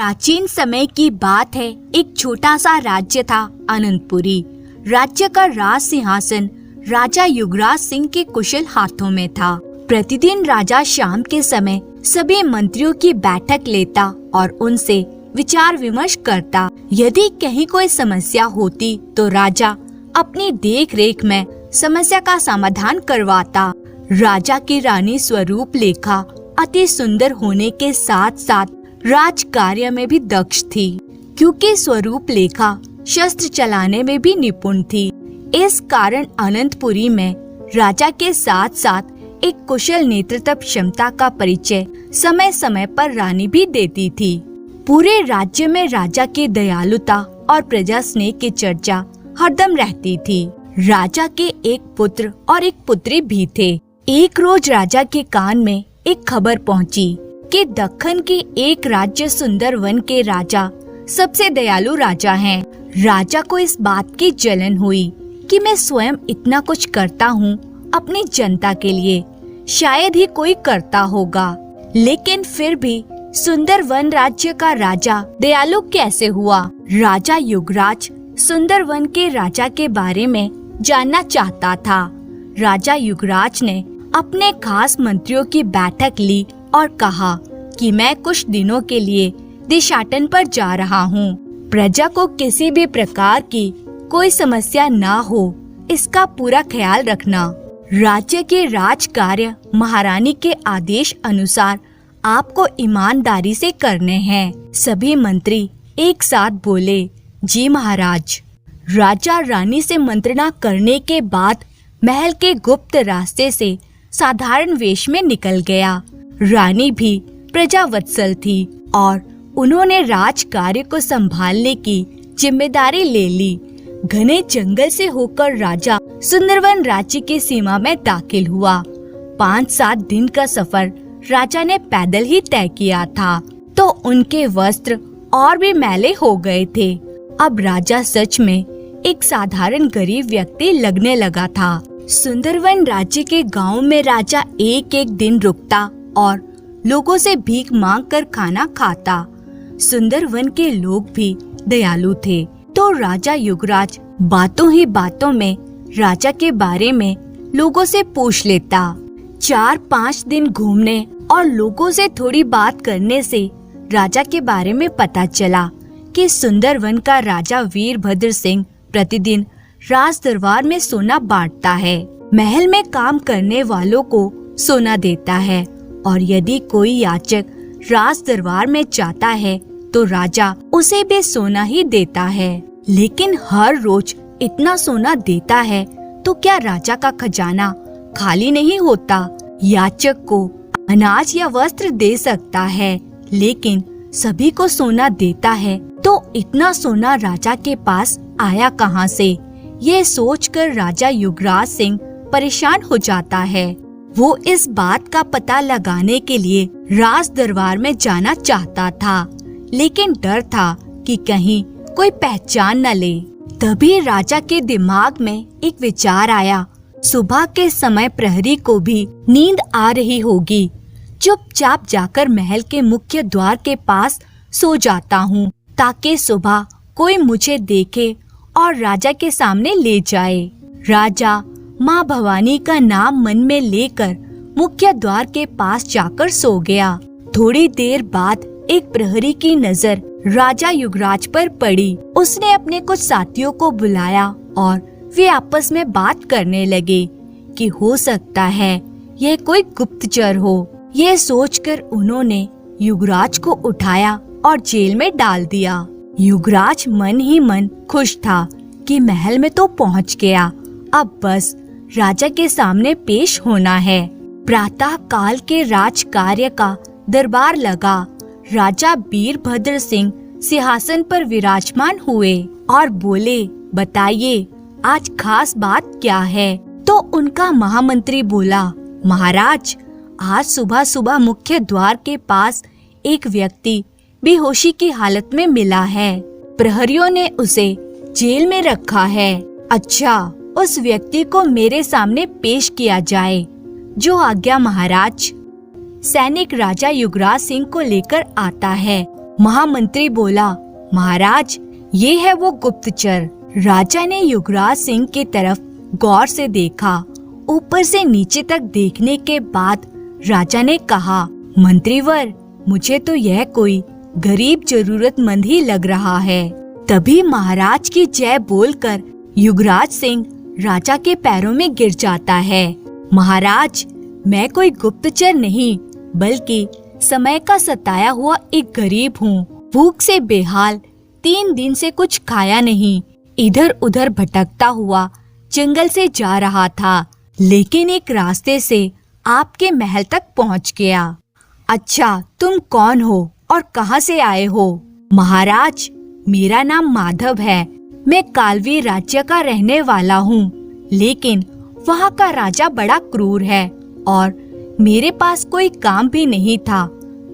प्राचीन समय की बात है। एक छोटा सा राज्य था अनंतपुरी। राज्य का राज सिंहासन राजा युवराज सिंह के कुशल हाथों में था। प्रतिदिन राजा शाम के समय सभी मंत्रियों की बैठक लेता और उनसे विचार विमर्श करता। यदि कहीं कोई समस्या होती तो राजा अपनी देख रेख में समस्या का समाधान करवाता। राजा की रानी स्वरूप लेखा अति सुंदर होने के साथ साथ राज कार्य में भी दक्ष थी, क्योंकि स्वरूप लेखा शस्त्र चलाने में भी निपुण थी। इस कारण अनंतपुरी में राजा के साथ साथ एक कुशल नेतृत्व क्षमता का परिचय समय समय पर रानी भी देती थी। पूरे राज्य में राजा की दयालुता और प्रजा स्नेह की चर्चा हरदम रहती थी। राजा के एक पुत्र और एक पुत्री भी थे। एक रोज राजा के कान में एक खबर पहुंची कि दक्खन के एक राज्य सुंदरवन के राजा सबसे दयालु राजा हैं। राजा को इस बात की जलन हुई कि मैं स्वयं इतना कुछ करता हूँ अपनी जनता के लिए, शायद ही कोई करता होगा, लेकिन फिर भी सुंदरवन राज्य का राजा दयालु कैसे हुआ? राजा युवराज सुंदरवन के राजा के बारे में जानना चाहता था। राजा युवराज ने अपने खास मंत्रियों की बैठक ली और कहा कि मैं कुछ दिनों के लिए देशाटन पर जा रहा हूँ। प्रजा को किसी भी प्रकार की कोई समस्या ना हो, इसका पूरा ख्याल रखना। राज्य के राज कार्य महारानी के आदेश अनुसार आपको ईमानदारी से करने हैं। सभी मंत्री एक साथ बोले, जी महाराज। राजा रानी से मंत्रणा करने के बाद महल के गुप्त रास्ते से साधारण वेश में निकल गया। रानी भी प्रजा वत्सल थी और उन्होंने राज कार्य को संभालने की जिम्मेदारी ले ली। घने जंगल से होकर राजा सुंदरवन राज्य की सीमा में दाखिल हुआ। 5-7 दिन का सफर राजा ने पैदल ही तय किया था, तो उनके वस्त्र और भी मैले हो गए थे। अब राजा सच में एक साधारण गरीब व्यक्ति लगने लगा था। सुंदरवन राज्य के गांव में राजा एक एक दिन रुकता और लोगों से भीख मांग कर खाना खाता। सुंदरवन के लोग भी दयालु थे, तो राजा युवराज बातों ही बातों में राजा के बारे में लोगों से पूछ लेता। 4-5 दिन घूमने और लोगों से थोड़ी बात करने से राजा के बारे में पता चला कि सुंदरवन का राजा वीरभद्र सिंह प्रतिदिन राज दरबार में सोना बांटता है, महल में काम करने वालों को सोना देता है, और यदि कोई याचक राज दरबार में जाता है तो राजा उसे भी सोना ही देता है। लेकिन हर रोज इतना सोना देता है तो क्या राजा का खजाना खाली नहीं होता? याचक को अनाज या वस्त्र दे सकता है, लेकिन सभी को सोना देता है तो इतना सोना राजा के पास आया कहाँ से? ये सोचकर राजा युवराज सिंह परेशान हो जाता है। वो इस बात का पता लगाने के लिए राज दरबार में जाना चाहता था, लेकिन डर था कि कहीं कोई पहचान न ले। तभी राजा के दिमाग में एक विचार आया। सुबह के समय प्रहरी को भी नींद आ रही होगी, चुपचाप जाकर महल के मुख्य द्वार के पास सो जाता हूँ, ताकि सुबह कोई मुझे देखे और राजा के सामने ले जाए। राजा माँ भवानी का नाम मन में लेकर मुख्य द्वार के पास जाकर सो गया। थोड़ी देर बाद एक प्रहरी की नजर राजा युवराज पर पड़ी। उसने अपने कुछ साथियों को बुलाया और वे आपस में बात करने लगे कि हो सकता है यह कोई गुप्तचर हो। यह सोचकर उन्होंने युवराज को उठाया और जेल में डाल दिया। युवराज मन ही मन खुश था कि महल में तो पहुंच गया, अब बस राजा के सामने पेश होना है। प्रातः काल के राज कार्य का दरबार लगा। राजा वीरभद्र सिंह सिंहासन पर विराजमान हुए और बोले, बताइए आज खास बात क्या है? तो उनका महामंत्री बोला, महाराज आज सुबह सुबह मुख्य द्वार के पास एक व्यक्ति बेहोशी की हालत में मिला है। प्रहरियों ने उसे जेल में रखा है। अच्छा, उस व्यक्ति को मेरे सामने पेश किया जाए। जो आज्ञा महाराज। सैनिक राजा युवराज सिंह को लेकर आता है महामंत्री बोला, महाराज, ये है वो गुप्तचर। राजा ने युवराज सिंह की तरफ गौर से देखा। ऊपर से नीचे तक देखने के बाद राजा ने कहा, मंत्रीवर, मुझे तो यह कोई गरीब जरूरतमंद ही लग रहा है। तभी महाराज की जय बोलकर युवराज सिंह राजा के पैरों में गिर जाता है। महाराज, मैं कोई गुप्तचर नहीं, बल्कि समय का सताया हुआ एक गरीब हूँ। भूख से बेहाल, 3 दिन से कुछ खाया नहीं, इधर उधर भटकता हुआ जंगल से जा रहा था, लेकिन एक रास्ते से आपके महल तक पहुँच गया। अच्छा, तुम कौन हो और कहाँ से आए हो? महाराज, मेरा नाम माधव है। मैं कालवी राज्य का रहने वाला हूँ, लेकिन वहाँ का राजा बड़ा क्रूर है और मेरे पास कोई काम भी नहीं था।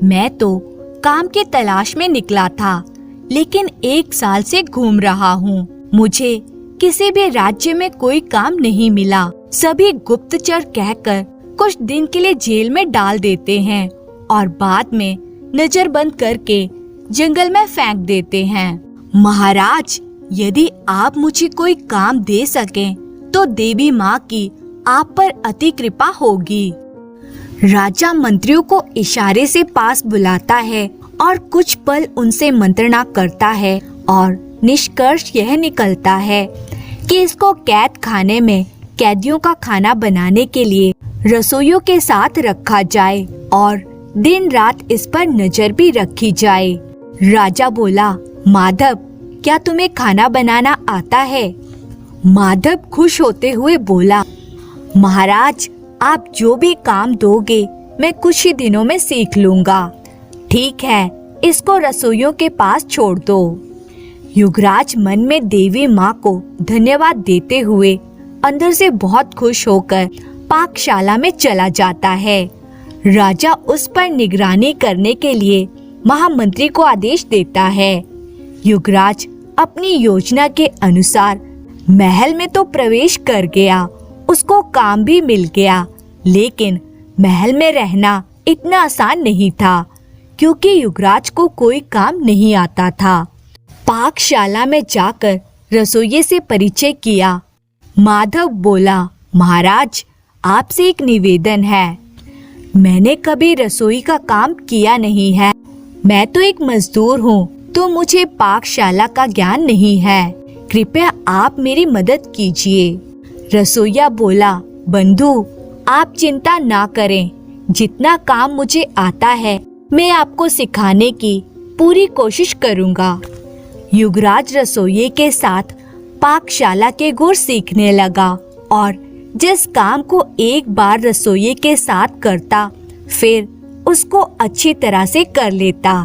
मैं तो काम की तलाश में निकला था, लेकिन 1 साल से घूम रहा हूँ। मुझे किसी भी राज्य में कोई काम नहीं मिला। सभी गुप्तचर कहकर कुछ दिन के लिए जेल में डाल देते हैं और बाद में नजरबंद करके जंगल में फेंक देते हैं। महाराज, यदि आप मुझे कोई काम दे सकें, तो देवी माँ की आप पर अति कृपा होगी। राजा मंत्रियों को इशारे से पास बुलाता है और कुछ पल उनसे मंत्रणा करता है और निष्कर्ष यह निकलता है कि इसको कैद खाने में कैदियों का खाना बनाने के लिए रसोइयों के साथ रखा जाए और दिन रात इस पर नजर भी रखी जाए। राजा बोला, माधव, क्या तुम्हें खाना बनाना आता है? माधव खुश होते हुए बोला, महाराज, आप जो भी काम दोगे मैं कुछ ही दिनों में सीख लूंगा। ठीक है, इसको रसोइयों के पास छोड़ दो। युवराज मन में देवी माँ को धन्यवाद देते हुए अंदर से बहुत खुश होकर पाकशाला में चला जाता है। राजा उस पर निगरानी करने के लिए महामंत्री को आदेश देता है। युवराज अपनी योजना के अनुसार महल में तो प्रवेश कर गया, उसको काम भी मिल गया, लेकिन महल में रहना इतना आसान नहीं था, क्योंकि युवराज को कोई काम नहीं आता था। पाकशाला में जाकर रसोइये से परिचय किया। माधव बोला, महाराज, आपसे एक निवेदन है। मैंने कभी रसोई का काम किया नहीं है, मैं तो एक मजदूर हूँ, तो मुझे पाकशाला का ज्ञान नहीं है। कृपया आप मेरी मदद कीजिए। रसोइया बोला, बंधु, आप चिंता ना करें, जितना काम मुझे आता है मैं आपको सिखाने की पूरी कोशिश करूँगा। युवराज रसोइये के साथ पाकशाला के गुर सीखने लगा और जिस काम को एक बार रसोइये के साथ करता, फिर उसको अच्छी तरह से कर लेता।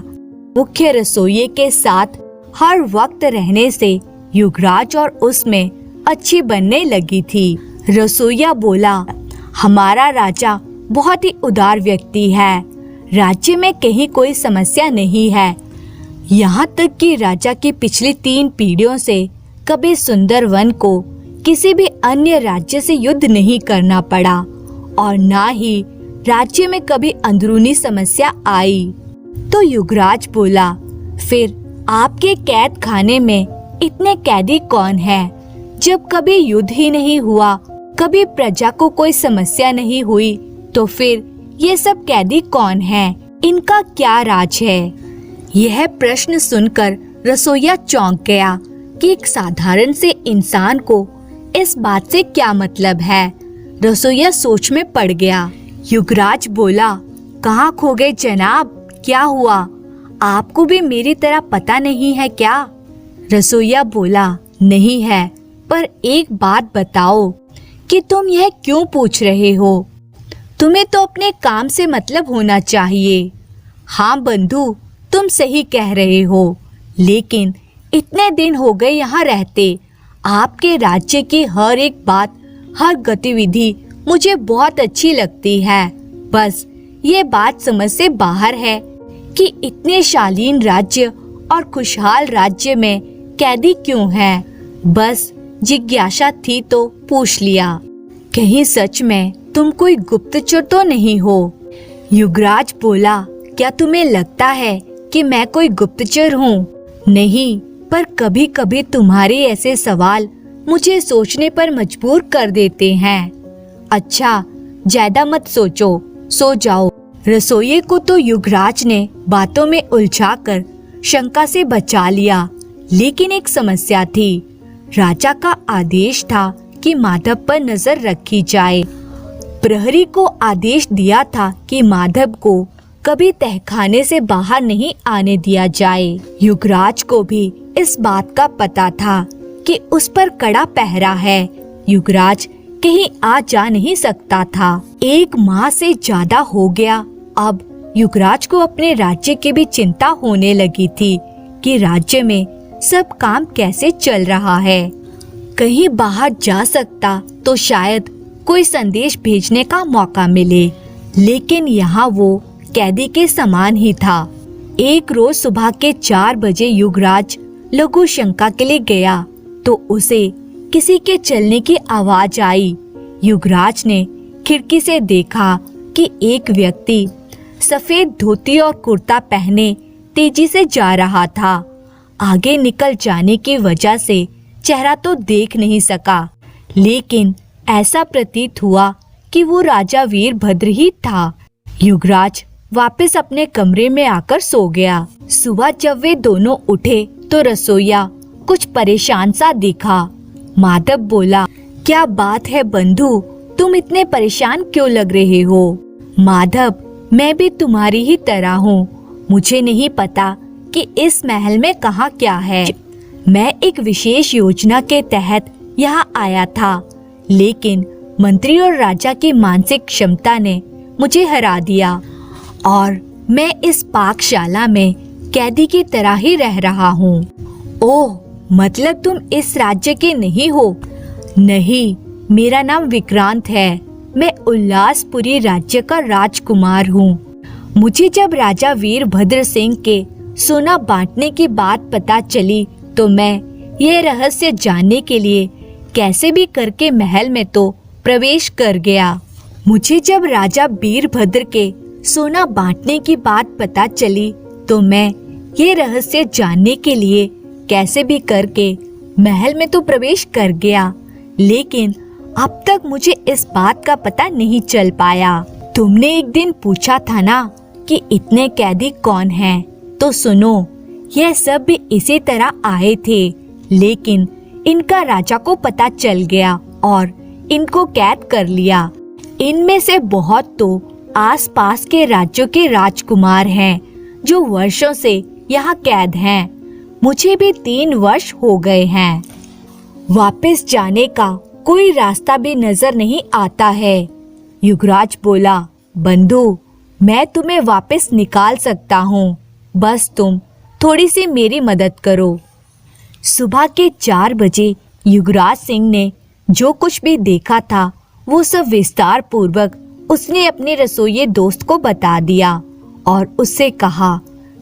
मुख्य रसोइये के साथ हर वक्त रहने से युवराज और उसमें अच्छी बनने लगी थी। रसोइया बोला, हमारा राजा बहुत ही उदार व्यक्ति है, राज्य में कहीं कोई समस्या नहीं है। यहाँ तक कि राजा की पिछली 3 पीढ़ियों से कभी सुंदरवन को किसी भी अन्य राज्य से युद्ध नहीं करना पड़ा और ना ही राज्य में कभी अंदरूनी समस्या आई। तो युवराज बोला, फिर आपके कैद खाने में इतने कैदी कौन हैं? जब कभी युद्ध ही नहीं हुआ, कभी प्रजा को कोई समस्या नहीं हुई, तो फिर ये सब कैदी कौन हैं? इनका क्या राज है? यह प्रश्न सुनकर रसोइया चौंक गया कि एक साधारण से इंसान को इस बात से क्या मतलब है। रसोइया सोच में पड़ गया। युवराज बोला, कहाँ खो गए जनाब? क्या हुआ? आपको भी मेरी तरह पता नहीं है क्या? रसोइया बोला, नहीं है, पर एक बात बताओ कि तुम यह क्यों पूछ रहे हो? तुम्हें तो अपने काम से मतलब होना चाहिए। हाँ बंधु, तुम सही कह रहे हो, लेकिन इतने दिन हो गए यहाँ रहते, आपके राज्य की हर एक बात, हर गतिविधि मुझे बहुत अच्छी लगती है। बस ये बात समझ से बाहर है कि इतने शालीन राज्य और खुशहाल राज्य में कैदी क्यों हैं? बस जिज्ञासा थी तो पूछ लिया। कहीं सच में तुम कोई गुप्तचर तो नहीं हो? युवराज बोला, क्या तुम्हें लगता है कि मैं कोई गुप्तचर हूँ? नहीं, पर कभी कभी तुम्हारे ऐसे सवाल मुझे सोचने पर मजबूर कर देते हैं। अच्छा, ज्यादा मत सोचो, सो जाओ। रसोइये को तो युवराज ने बातों में उलझाकर शंका से बचा लिया, लेकिन एक समस्या थी। राजा का आदेश था कि माधव पर नजर रखी जाए। प्रहरी को आदेश दिया था कि माधव को कभी तहखाने से बाहर नहीं आने दिया जाए। युवराज को भी इस बात का पता था कि उस पर कड़ा पहरा है। युवराज कहीं आ जा नहीं सकता था। 1 माह से ज्यादा हो गया। अब युवराज को अपने राज्य की भी चिंता होने लगी थी कि राज्य में सब काम कैसे चल रहा है। कहीं बाहर जा सकता तो शायद कोई संदेश भेजने का मौका मिले, लेकिन यहाँ वो कैदी के समान ही था। एक रोज सुबह के 4 बजे युवराज लघु शंका के लिए गया तो उसे किसी के चलने की आवाज आई। युवराज ने खिड़की से देखा कि एक व्यक्ति सफेद धोती और कुर्ता पहने तेजी से जा रहा था। आगे निकल जाने की वजह से चेहरा तो देख नहीं सका, लेकिन ऐसा प्रतीत हुआ कि वो राजा वीरभद्र ही था। युवराज वापस अपने कमरे में आकर सो गया। सुबह जब वे दोनों उठे तो रसोइया कुछ परेशान सा दिखा। माधव बोला, क्या बात है बंधु, तुम इतने परेशान क्यों लग रहे हो? माधव, मैं भी तुम्हारी ही तरह हूँ। मुझे नहीं पता कि इस महल में कहाँ क्या है। मैं एक विशेष योजना के तहत यहाँ आया था, लेकिन मंत्री और राजा की मानसिक क्षमता ने मुझे हरा दिया और मैं इस पाकशाला में कैदी की तरह ही रह रहा हूँ। ओह, मतलब तुम इस राज्य के नहीं हो? नहीं, मेरा नाम विक्रांत है। मैं उल्लासपुरी राज्य का राजकुमार हूँ। मुझे जब राजा वीरभद्र सिंह के सोना बांटने की बात पता चली तो मैं यह रहस्य जानने के लिए कैसे भी करके महल में तो प्रवेश कर गया। मुझे जब राजा वीरभद्र के सोना बांटने की बात पता चली तो मैं ये रहस्य जानने के लिए कैसे भी करके महल में तो प्रवेश कर गया, लेकिन अब तक मुझे इस बात का पता नहीं चल पाया। तुमने एक दिन पूछा था ना कि इतने कैदी कौन हैं? तो सुनो, यह सब भी इसी तरह आए थे, लेकिन इनका राजा को पता चल गया और इनको कैद कर लिया। इनमें से बहुत तो आसपास के राज्यों के राजकुमार हैं जो वर्षों से यहाँ कैद हैं। मुझे भी 3 वर्ष हो गए हैं। वापस जाने का कोई रास्ता भी नजर नहीं आता है। युवराज बोला, बंधु, मैं तुम्हें वापस निकाल सकता हूँ, बस तुम थोड़ी सी मेरी मदद करो। सुबह के 4 बजे युवराज सिंह ने जो कुछ भी देखा था वो सब विस्तार पूर्वक उसने अपने रसोइये दोस्त को बता दिया और उससे कहा,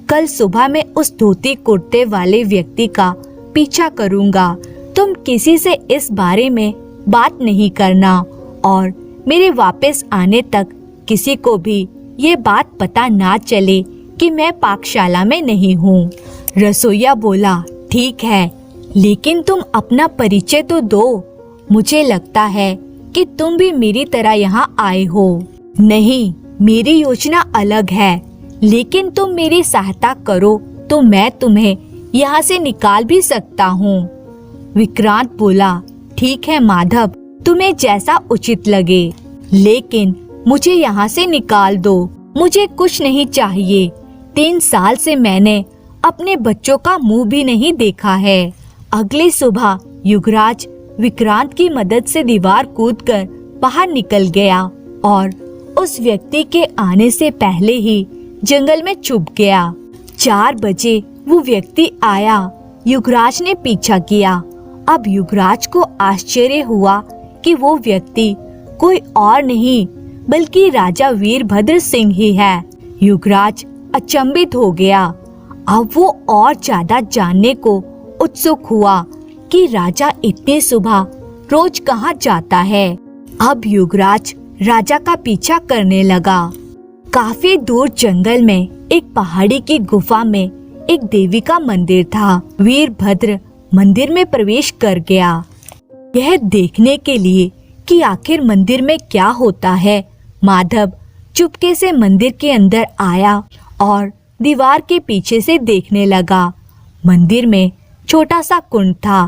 कल सुबह मैं उस धोती कुर्ते वाले व्यक्ति का पीछा करूंगा। तुम किसी से इस बारे में बात नहीं करना और मेरे वापस आने तक किसी को भी ये बात पता ना चले कि मैं पाकशाला में नहीं हूँ। रसोइया बोला, ठीक है, लेकिन तुम अपना परिचय तो दो। मुझे लगता है कि तुम भी मेरी तरह यहाँ आए हो। नहीं, मेरी योजना अलग है, लेकिन तुम मेरी सहायता करो तो मैं तुम्हें यहाँ से निकाल भी सकता हूँ। विक्रांत बोला, ठीक है माधव, तुम्हें जैसा उचित लगे, लेकिन मुझे यहाँ से निकाल दो। मुझे कुछ नहीं चाहिए। 3 साल से मैंने अपने बच्चों का मुंह भी नहीं देखा है। अगली सुबह युवराज विक्रांत की मदद से दीवार कूदकर बाहर निकल गया और उस व्यक्ति के आने से पहले ही जंगल में छुप गया। 4 बजे वो व्यक्ति आया। युवराज ने पीछा किया। अब युवराज को आश्चर्य हुआ कि वो व्यक्ति कोई और नहीं बल्कि राजा वीरभद्र सिंह ही है। युवराज अचंभित हो गया। अब वो और ज्यादा जानने को उत्सुक हुआ कि राजा इतनी सुबह रोज कहाँ जाता है। अब युवराज राजा का पीछा करने लगा। काफी दूर जंगल में एक पहाड़ी की गुफा में एक देवी का मंदिर था। वीरभद्र मंदिर में प्रवेश कर गया, यह देखने के लिए कि आखिर मंदिर में क्या होता है। माधव चुपके से मंदिर के अंदर आया और दीवार के पीछे से देखने लगा। मंदिर में छोटा सा कुंड था।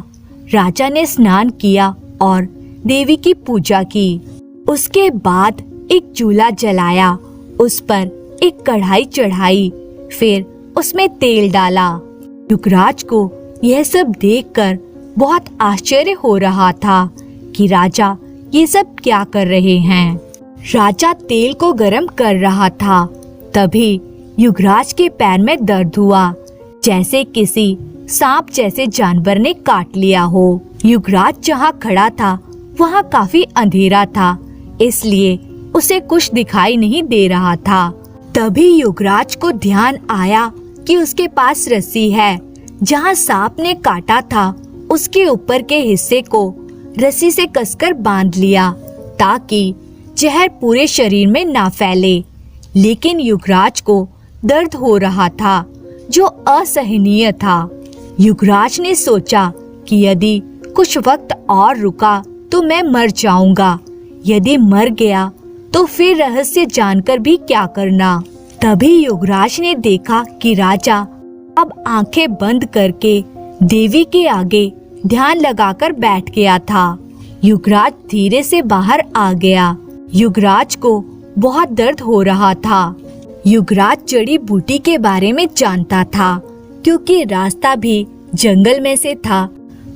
राजा ने स्नान किया और देवी की पूजा की। उसके बाद एक चूल्हा जलाया, उस पर एक कढ़ाई चढ़ाई, फिर उसमें तेल डाला। युगराज को यह सब देखकर बहुत आश्चर्य हो रहा था कि राजा ये सब क्या कर रहे हैं। राजा तेल को गरम कर रहा था, तभी युगराज के पैर में दर्द हुआ, जैसे किसी सांप जैसे जानवर ने काट लिया हो। युगराज जहाँ खड़ा था वहाँ काफी अंधेरा था, इसलिए उसे कुछ दिखाई नहीं दे रहा था। तभी युगराज को ध्यान आया कि उसके पास रस्सी है। जहाँ सांप ने काटा था उसके ऊपर के हिस्से को रस्सी से कसकर बांध लिया ताकि जहर पूरे शरीर में ना फैले। लेकिन युगराज को दर्द हो रहा था जो असहनीय था। युगराज ने सोचा कि यदि कुछ वक्त और रुका तो मैं मर जाऊंगा। यदि मर गया तो फिर रहस्य जानकर भी क्या करना। तभी युगराज ने देखा कि राजा अब आंखें बंद करके देवी के आगे ध्यान लगाकर बैठ गया था। युगराज धीरे से बाहर आ गया। युगराज को बहुत दर्द हो रहा था। युगराज जड़ी बूटी के बारे में जानता था, क्योंकि रास्ता भी जंगल में से था।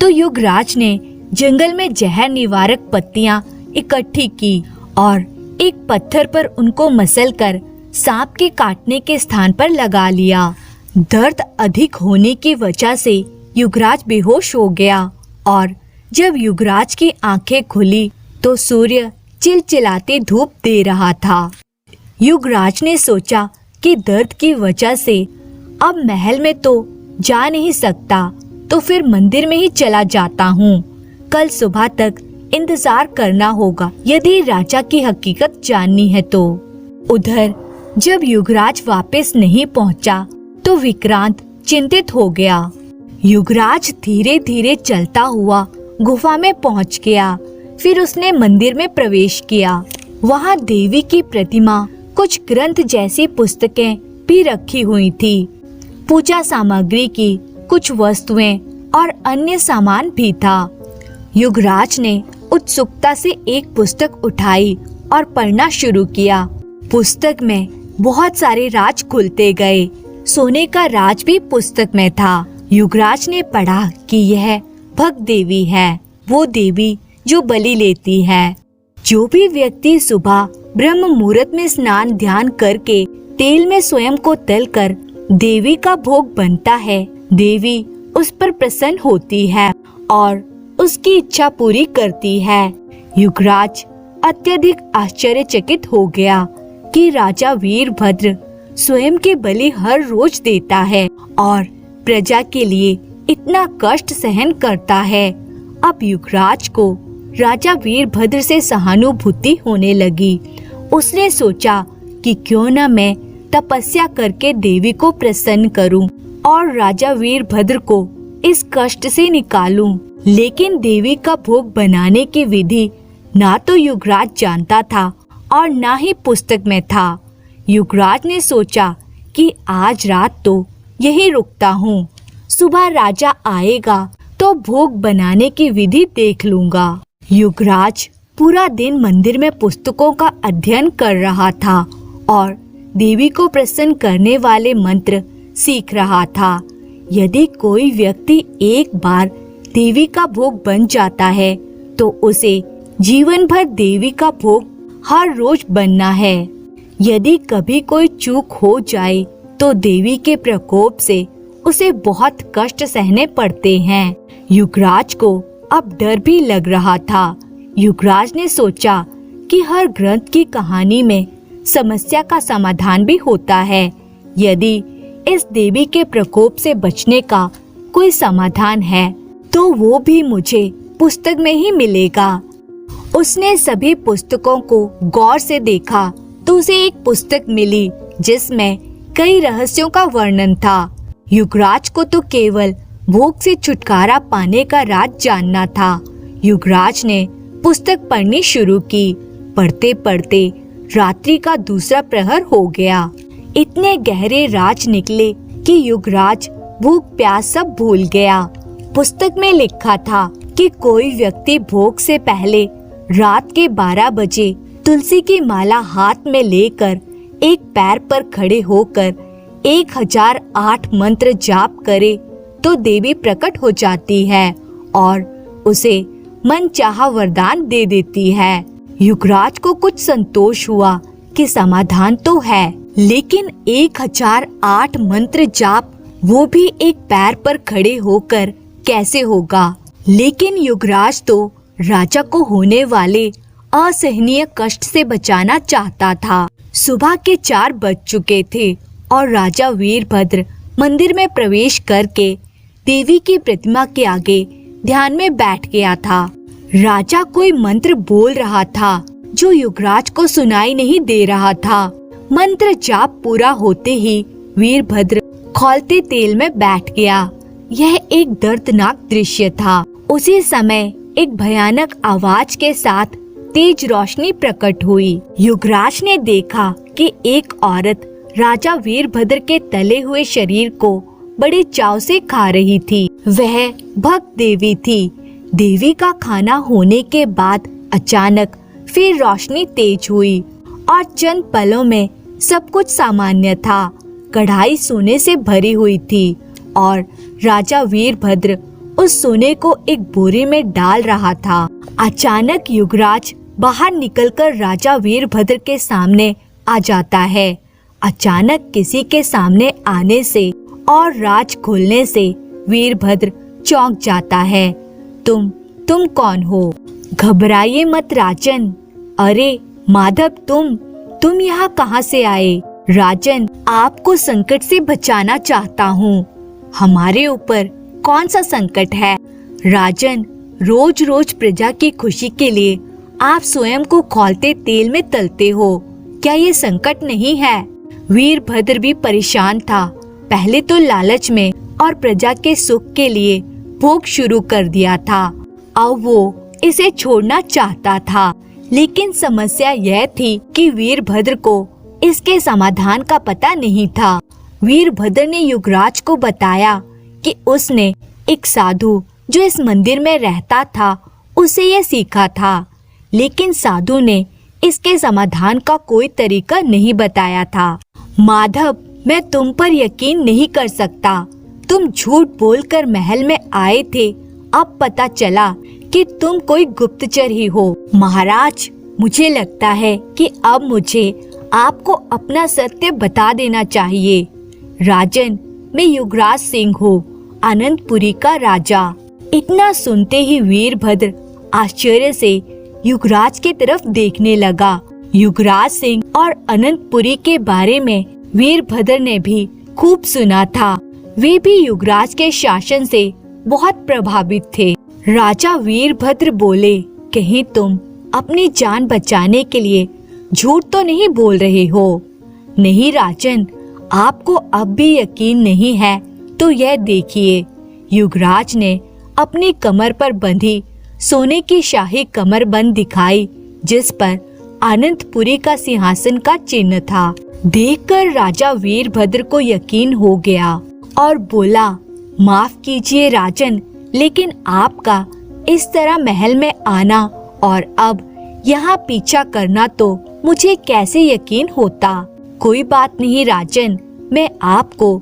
तो युगराज ने जंगल में जहर निवारक पत्तियां इकट्ठी की और एक पत्थर पर उनको मसलकर सांप के काटने के स्थान पर लगा लिया। दर्द अधिक होने की वजह से युगराज बेहोश हो गया और जब युगराज की आंखें खुली तो सूर्य चिलचिलाते धूप दे रहा था। युगराज ने सोचा कि दर्द की वजह से अब महल में तो जा नहीं सकता, तो फिर मंदिर में ही चला जाता हूँ। कल सुबह तक इंतजार करना होगा यदि राजा की हकीकत जाननी है तो। उधर जब युगराज वापस नहीं पहुँचा तो विक्रांत चिंतित हो गया। युगराज धीरे धीरे चलता हुआ गुफा में पहुँच गया। फिर उसने मंदिर में प्रवेश किया। वहाँ देवी की प्रतिमा, कुछ ग्रंथ जैसी पुस्तकें भी रखी हुई थी। पूजा सामग्री की कुछ वस्तुएं और अन्य सामान भी था। युगराज ने उत्सुकता से एक पुस्तक उठाई और पढ़ना शुरू किया। पुस्तक में बहुत सारे राज खुलते गए। सोने का राज भी पुस्तक में था। युगराज ने पढ़ा कि यह भग देवी है, वो देवी जो बलि लेती है। जो भी व्यक्ति सुबह ब्रह्म मुहूर्त में स्नान ध्यान करके तेल में स्वयं को तलकर देवी का भोग बनता है, देवी उस पर प्रसन्न होती है और उसकी इच्छा पूरी करती है। युगराज अत्यधिक आश्चर्यचकित हो गया कि राजा वीरभद्र स्वयं के बलि हर रोज देता है और प्रजा के लिए इतना कष्ट सहन करता है। अब युगराज को राजा वीरभद्र से सहानुभूति होने लगी। उसने सोचा कि क्यों न मैं तपस्या करके देवी को प्रसन्न करूं और राजा वीरभद्र को इस कष्ट से निकालूं। लेकिन देवी का भोग बनाने की विधि ना तो युगराज जानता था और ना ही पुस्तक में था। युगराज ने सोचा कि आज रात तो यही रुकता हूँ, सुबह राजा आएगा तो भोग बनाने की विधि देख लूंगा। युगराज पूरा दिन मंदिर में पुस्तकों का अध्ययन कर रहा था और देवी को प्रसन्न करने वाले मंत्र सीख रहा था। यदि कोई व्यक्ति एक बार देवी का भोग बन जाता है तो उसे जीवन भर देवी का भोग हर रोज बनना है। यदि कभी कोई चूक हो जाए तो देवी के प्रकोप से उसे बहुत कष्ट सहने पड़ते हैं। युगराज को अब डर भी लग रहा था। युगराज ने सोचा कि हर ग्रंथ की कहानी में समस्या का समाधान भी होता है। यदि इस देवी के प्रकोप से बचने का कोई समाधान है तो वो भी मुझे पुस्तक में ही मिलेगा। उसने सभी पुस्तकों को गौर से देखा। तो उसे एक पुस्तक मिली जिसमें कई रहस्यों का वर्णन था। युवराज को तो केवल भोग से छुटकारा पाने का राज जानना था। युवराज ने पुस्तक पढ़नी शुरू की। पढ़ते पढ़ते रात्रि का दूसरा प्रहर हो गया। इतने गहरे राज निकले कि युवराज भूख प्यास सब भूल गया। पुस्तक में लिखा था कि कोई व्यक्ति भोग से पहले रात के 12 बजे तुलसी की माला हाथ में लेकर एक पैर पर खड़े होकर 1008 मंत्र जाप करे तो देवी प्रकट हो जाती है और उसे मनचाहा वरदान दे देती है। युवराज को कुछ संतोष हुआ कि समाधान तो है, लेकिन 1008 मंत्र जाप वो भी एक पैर पर खड़े होकर कैसे होगा। लेकिन युवराज तो राजा को होने वाले असहनीय कष्ट से बचाना चाहता था। सुबह के 4 बज चुके थे और राजा वीरभद्र मंदिर में प्रवेश करके देवी की प्रतिमा के आगे ध्यान में बैठ गया था। राजा कोई मंत्र बोल रहा था जो युवराज को सुनाई नहीं दे रहा था। मंत्र जाप पूरा होते ही वीरभद्र खौलते तेल में बैठ गया। यह एक दर्दनाक दृश्य था। उसी समय एक भयानक आवाज के साथ तेज रोशनी प्रकट हुई। युवराज ने देखा कि एक औरत राजा वीरभद्र के तले हुए शरीर को बड़े चाव से खा रही थी। वह भक्त देवी थी। देवी का खाना होने के बाद अचानक फिर रोशनी तेज हुई और चंद पलों में सब कुछ सामान्य था। कढ़ाई सोने से भरी हुई थी और राजा वीरभद्र उस सोने को एक बोरे में डाल रहा था। अचानक युवराज बाहर निकलकर राजा वीरभद्र के सामने आ जाता है। अचानक किसी के सामने आने से और राज खुलने से वीरभद्र चौंक जाता है। तुम कौन हो? घबराइए मत राजन। अरे माधव, तुम यहाँ कहाँ से आए? राजन, आपको संकट से बचाना चाहता हूँ। हमारे ऊपर कौन सा संकट है? राजन, रोज रोज प्रजा की खुशी के लिए आप स्वयं को खौलते तेल में तलते हो। क्या ये संकट नहीं है? वीरभद्र भी परेशान था। पहले तो लालच में और प्रजा के सुख के लिए भोग शुरू कर दिया था। अब वो इसे छोड़ना चाहता था, लेकिन समस्या यह थी कि वीरभद्र को इसके समाधान का पता नहीं था। वीरभद्र ने युवराज को बताया कि उसने एक साधु जो इस मंदिर में रहता था उसे यह सीखा था, लेकिन साधु ने इसके समाधान का कोई तरीका नहीं बताया था। माधव, मैं तुम पर यकीन नहीं कर सकता। तुम झूठ बोलकर महल में आए थे। अब पता चला कि तुम कोई गुप्तचर ही हो। महाराज, मुझे लगता है कि अब मुझे आपको अपना सत्य बता देना चाहिए। राजन, मैं युवराज सिंह हूँ, अनंतपुरी का राजा। इतना सुनते ही वीरभद्र आश्चर्य से युवराज की तरफ देखने लगा। युवराज सिंह और अनंतपुरी के बारे में वीरभद्र ने भी खूब सुना था। वे भी युवराज के शासन से बहुत प्रभावित थे। राजा वीरभद्र बोले, कहीं तुम अपनी जान बचाने के लिए झूठ तो नहीं बोल रहे हो? नहीं राजन, आपको अब भी यकीन नहीं है तो यह देखिए। युवराज ने अपनी कमर पर बंधी सोने की शाही कमरबंद दिखाई, जिस पर अनंतपुरी का सिंहासन का चिन्ह था। देखकर राजा वीरभद्र को यकीन हो गया और बोला, माफ कीजिए राजन, लेकिन आपका इस तरह महल में आना और अब यहाँ पीछा करना तो मुझे कैसे यकीन होता। कोई बात नहीं राजन, मैं आपको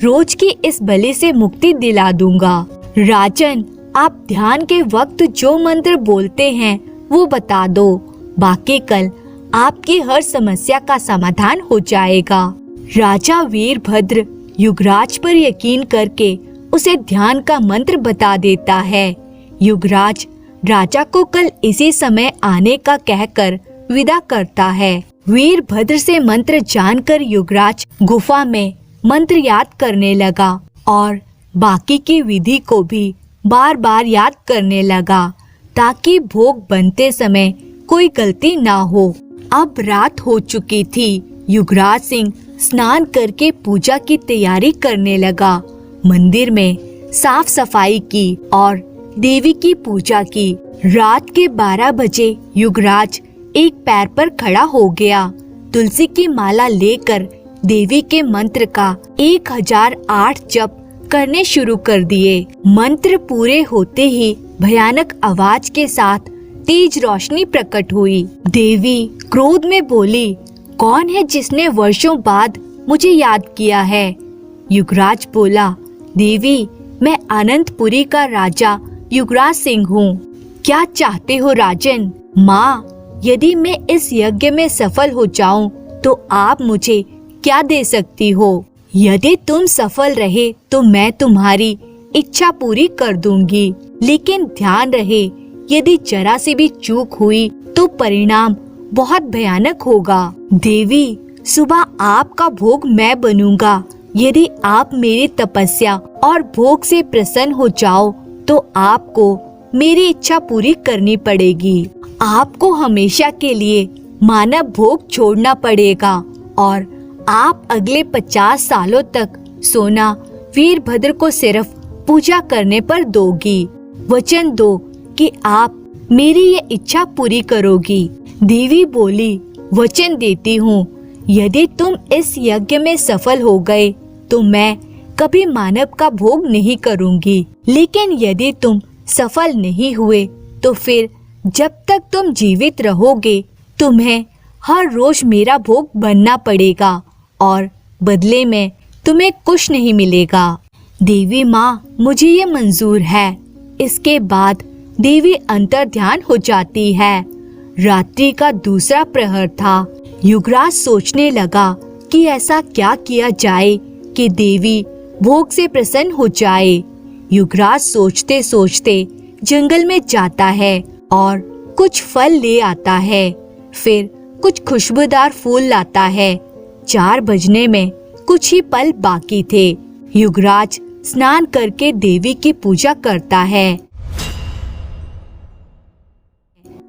रोज की इस बलि से मुक्ति दिला दूंगा। राजन, आप ध्यान के वक्त जो मंत्र बोलते हैं वो बता दो, बाकी कल आपकी हर समस्या का समाधान हो जाएगा। राजा वीरभद्र युवराज पर यकीन करके उसे ध्यान का मंत्र बता देता है। युवराज राजा को कल इसी समय आने का कहकर विदा करता है। वीरभद्र से मंत्र जानकर युवराज गुफा में मंत्र याद करने लगा और बाकी की विधि को भी बार बार याद करने लगा ताकि भोग बनते समय कोई गलती ना हो। अब रात हो चुकी थी। युवराज सिंह स्नान करके पूजा की तैयारी करने लगा। मंदिर में साफ सफाई की और देवी की पूजा की। रात के 12 बजे युवराज एक पैर पर खड़ा हो गया। तुलसी की माला लेकर देवी के मंत्र का 1008 जप करने शुरू कर दिए। मंत्र पूरे होते ही भयानक आवाज के साथ तेज रोशनी प्रकट हुई। देवी क्रोध में बोली, कौन है जिसने वर्षों बाद मुझे याद किया है? युवराज बोला, देवी मैं अनंतपुरी का राजा युवराज सिंह हूँ। क्या चाहते हो राजन? माँ, यदि मैं इस यज्ञ में सफल हो जाऊं तो आप मुझे क्या दे सकती हो? यदि तुम सफल रहे तो मैं तुम्हारी इच्छा पूरी कर दूंगी, लेकिन ध्यान रहे यदि जरा सी भी चूक हुई तो परिणाम बहुत भयानक होगा। देवी, सुबह आपका भोग मैं बनूंगा। यदि आप मेरी तपस्या और भोग से प्रसन्न हो जाओ तो आपको मेरी इच्छा पूरी करनी पड़ेगी। आपको हमेशा के लिए मानव भोग छोड़ना पड़ेगा और आप अगले 50 सालों तक सोना वीरभद्र को सिर्फ पूजा करने पर दोगी। वचन दो कि आप मेरी ये इच्छा पूरी करोगी। देवी बोली, वचन देती हूँ, यदि तुम इस यज्ञ में सफल हो गए तो मैं कभी मानव का भोग नहीं करूँगी, लेकिन यदि तुम सफल नहीं हुए तो फिर जब तक तुम जीवित रहोगे तुम्हें हर रोज मेरा भोग बनना पड़ेगा और बदले में तुम्हें कुछ नहीं मिलेगा। देवी माँ, मुझे ये मंजूर है। इसके बाद देवी अंतर्ध्यान हो जाती है। रात्रि का दूसरा प्रहर था। युवराज सोचने लगा कि ऐसा क्या किया जाए कि देवी भोग से प्रसन्न हो जाए। युवराज सोचते सोचते जंगल में जाता है और कुछ फल ले आता है, फिर कुछ खुशबूदार फूल लाता है। 4 बजने में कुछ ही पल बाकी थे। युवराज स्नान करके देवी की पूजा करता है।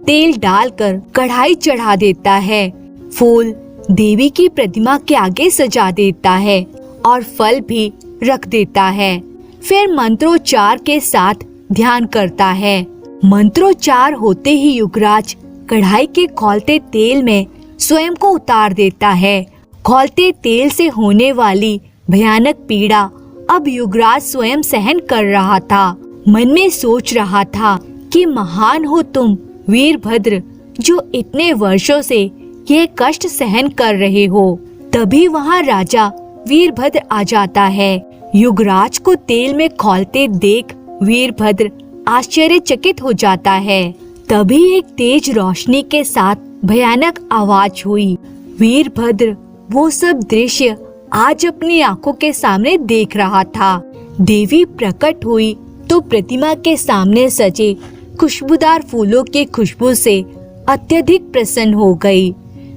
तेल डालकर कढ़ाई चढ़ा देता है, फूल देवी की प्रतिमा के आगे सजा देता है और फल भी रख देता है। फिर मंत्रोच्चार के साथ ध्यान करता है। मंत्रोच्चार होते ही युवराज कढ़ाई के खौलते तेल में स्वयं को उतार देता है। खौलते तेल से होने वाली भयानक पीड़ा अब युवराज स्वयं सहन कर रहा था। मन में सोच रहा था कि महान हो तुम वीरभद्र, जो इतने वर्षों से यह कष्ट सहन कर रहे हो। तभी वहाँ राजा वीरभद्र आ जाता है। युवराज को तेल में खौलते देख वीरभद्र आश्चर्यचकित हो जाता है। तभी एक तेज रोशनी के साथ भयानक आवाज हुई। वीरभद्र वो सब दृश्य आज अपनी आंखों के सामने देख रहा था। देवी प्रकट हुई तो प्रतिमा के सामने सजे खुशबूदार फूलों की खुशबू से अत्यधिक प्रसन्न हो गई।